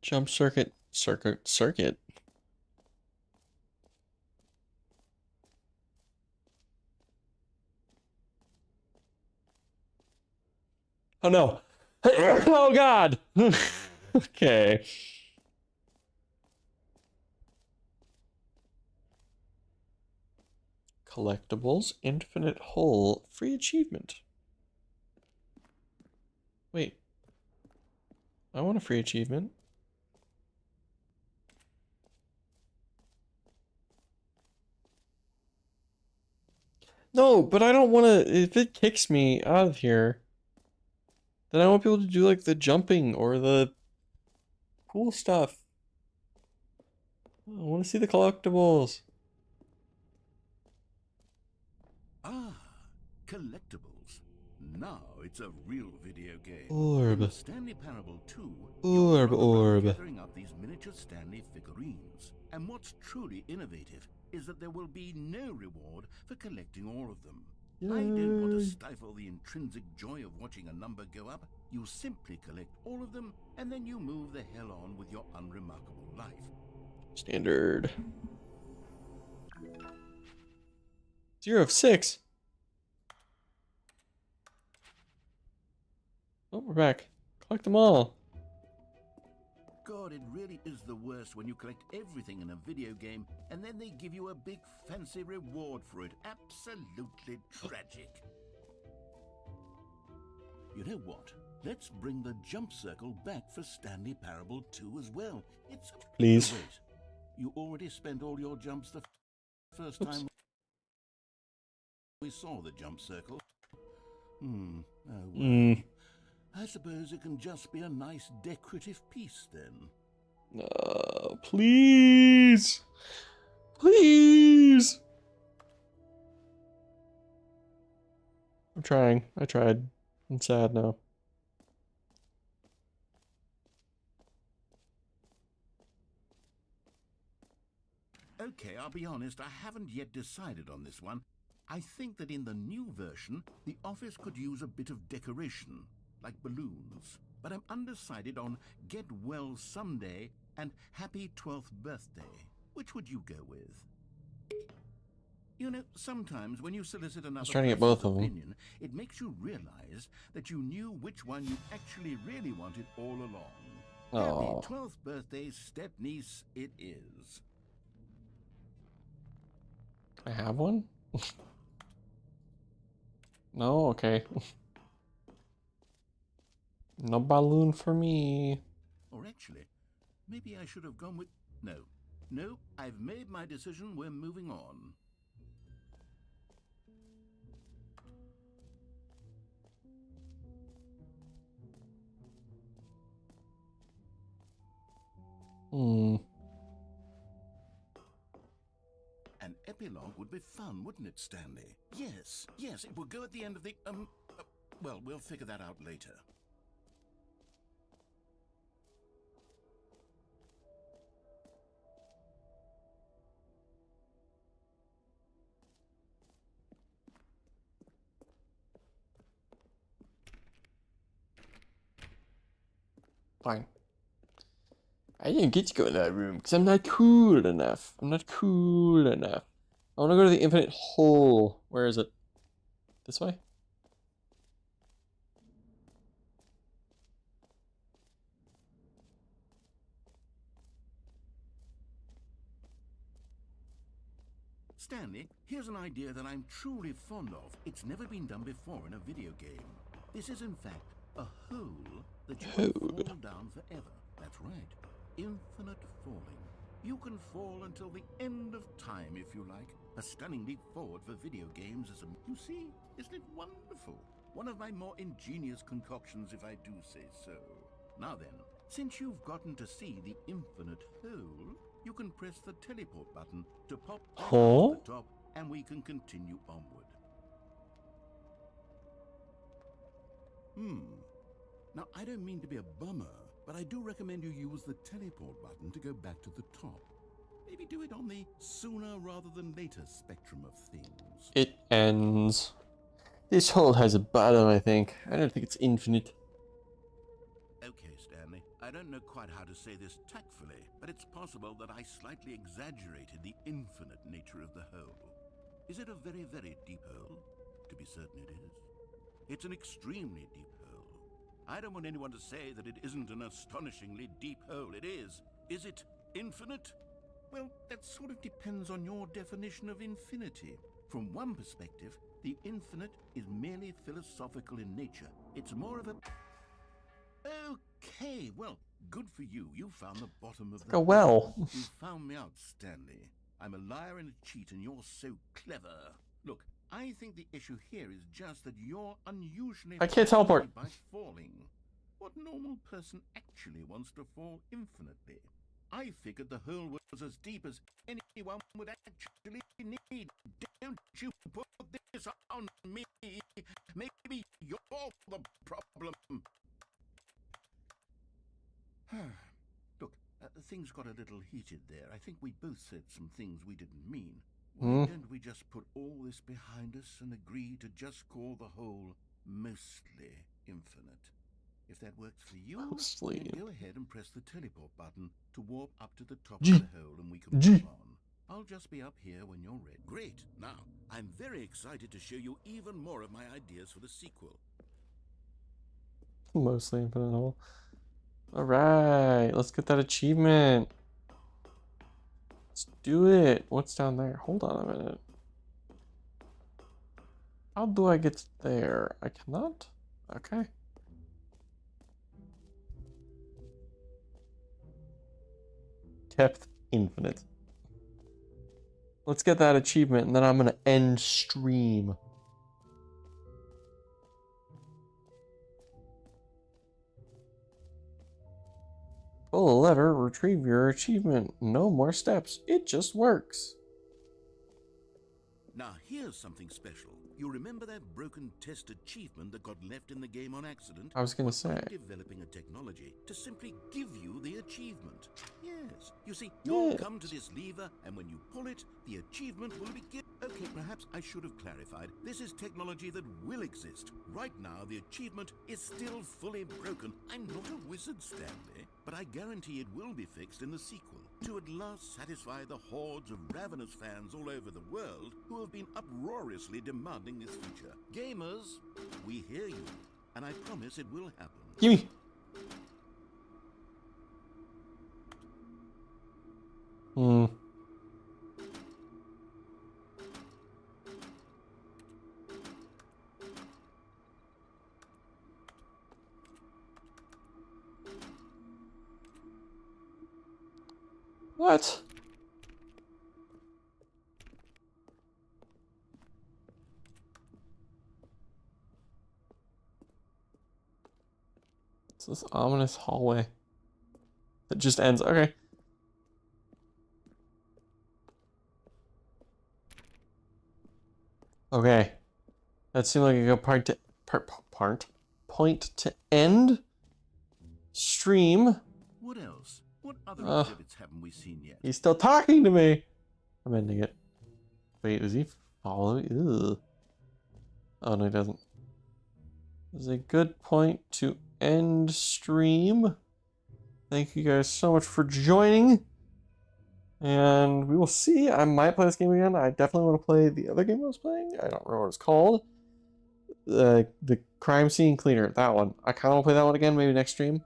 Jump circuit. Circuit. Oh no. Oh god. Okay. Collectibles, infinite hole, free achievement. Wait. I want a free achievement. No, but I don't want to. If it kicks me out of here, then I won't be able to do like the jumping or the cool stuff. I want to see the collectibles. Ah, collectibles. Now it's a real video game. Orb. In the Stanley Parable 2, Orb, you're orb. gathering up these miniature Stanley figurines. And what's truly innovative is that there will be no reward for collecting all of them. I don't want to Yay. stifle the intrinsic joy of watching a number go up. You simply collect all of them, and then you move the hell on with your unremarkable life. Standard. 0 of 6. Oh, we're back. Collect them all. God, it really is the worst when you collect everything in a video game and then they give you a big fancy reward for it. Absolutely tragic. You know what? Let's bring the jump circle back for Stanley Parable 2 as well. It's Please. Wait, you already spent all your jumps the first Oops. time we saw the jump circle. Oh well. I suppose it can just be a nice decorative piece then. Please. Please. I'm trying. I tried. I'm sad now. Okay, Okay, I'll be honest, I haven't yet decided on this one. I think that in the new version, the office could use a bit of decoration, like balloons. But I'm undecided on Get Well Someday and Happy 12th Birthday. Which would you go with? You know, sometimes when you solicit another trying to get person's both of them. opinion, it makes you realize that you knew which one you actually really wanted all along. Aw. Happy 12th birthday, step-niece, it is. I have one? No? Okay. No balloon for me. Or actually, maybe I should have gone with... No, I've made my decision, we're moving on. An epilogue would be fun, wouldn't it, Stanley? Yes, it would go at the end of the, well, we'll figure that out later. Fine. I didn't get to go in that room because I'm not cool enough. I'm not cool enough. I want to go to the infinite hole. Where is it? This way? Stanley, here's an idea that I'm truly fond of. It's never been done before in a video game. This is, in fact, a hole that you can fall down forever. That's right. Infinite falling. You can fall until the end of time, if you like. A stunning leap forward for video games is a... You see? Isn't it wonderful? One of my more ingenious concoctions, if I do say so. Now then, since you've gotten to see the infinite hole, you can press the teleport button to pop back Hole? to the top, and we can continue onward. Now, I don't mean to be a bummer, but I do recommend you use the teleport button to go back to the top. Maybe do it on the sooner rather than later spectrum of things. It ends. This hole has a bottom, I think. I don't think it's infinite. Okay, Stanley, I don't know quite how to say this tactfully, but it's possible that I slightly exaggerated the infinite nature of the hole. Is it a very, very deep hole? To be certain it is. It's an extremely deep hole. I don't want anyone to say that it isn't an astonishingly deep hole. It is. Is it infinite? Well, that sort of depends on your definition of infinity. From one perspective, the infinite is merely philosophical in nature. It's more of a... Okay, well, good for you. You found the bottom of the... Go well. You found me out, Stanley. I'm a liar and a cheat, and you're so clever. Look, I think the issue here is just that you're unusually... I can't teleport. ...by falling. What normal person actually wants to fall infinitely? I figured the hole was as deep as anyone would actually need. Don't you put this on me. Maybe you're the problem. Look, things got a little heated there. I think we both said some things we didn't mean. Why don't we just put all this behind us and agree to just call the hole mostly infinite? If that works for you, Mostly. then go ahead and press the teleport button to warp up to the top G. of the hole and we can G. move on. I'll just be up here when you're ready. Great. Now, I'm very excited to show you even more of my ideas for the sequel. Mostly infinite hole. Alright, let's get that achievement. Let's do it. What's down there? Hold on a minute. How do I get there? I cannot? Okay. Depth infinite. Let's get that achievement and then I'm gonna end stream. Pull a lever, retrieve your achievement. No more steps. It just works. Now here's something special. You remember that broken test achievement that got left in the game on accident? I was gonna say. I'm developing a technology to simply give you the achievement. Yes. You see, you'll come to this lever, and when you pull it, the achievement will be given. Okay, perhaps I should have clarified. This is technology that will exist. Right now, the achievement is still fully broken. I'm not a wizard, Stanley, but I guarantee it will be fixed in the sequel to at last satisfy the hordes of ravenous fans all over the world who have been uproariously demanding this feature. Gamers, we hear you, and I promise it will happen. Gimme. What? It's this ominous hallway that just ends. Okay. Okay. That seemed like a good point to end stream. What else? What other exhibits haven't we seen yet? He's still talking to me. I'm ending it. Wait, is he following? Ugh. Oh, no, he doesn't. This is a good point to end stream. Thank you guys so much for joining. And we will see. I might play this game again. I definitely want to play the other game I was playing. I don't remember what it's called. The Crime Scene Cleaner. That one. I kind of want to play that one again, maybe next stream.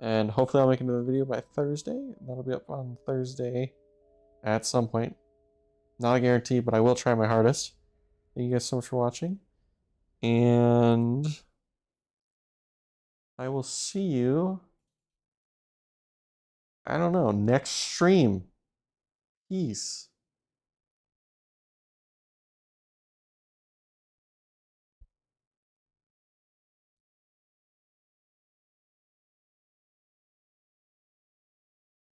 And hopefully I'll make another video by Thursday. That'll be up on Thursday at some point. Not a guarantee, but I will try my hardest. Thank you guys so much for watching. And I will see you, I don't know, next stream. Peace.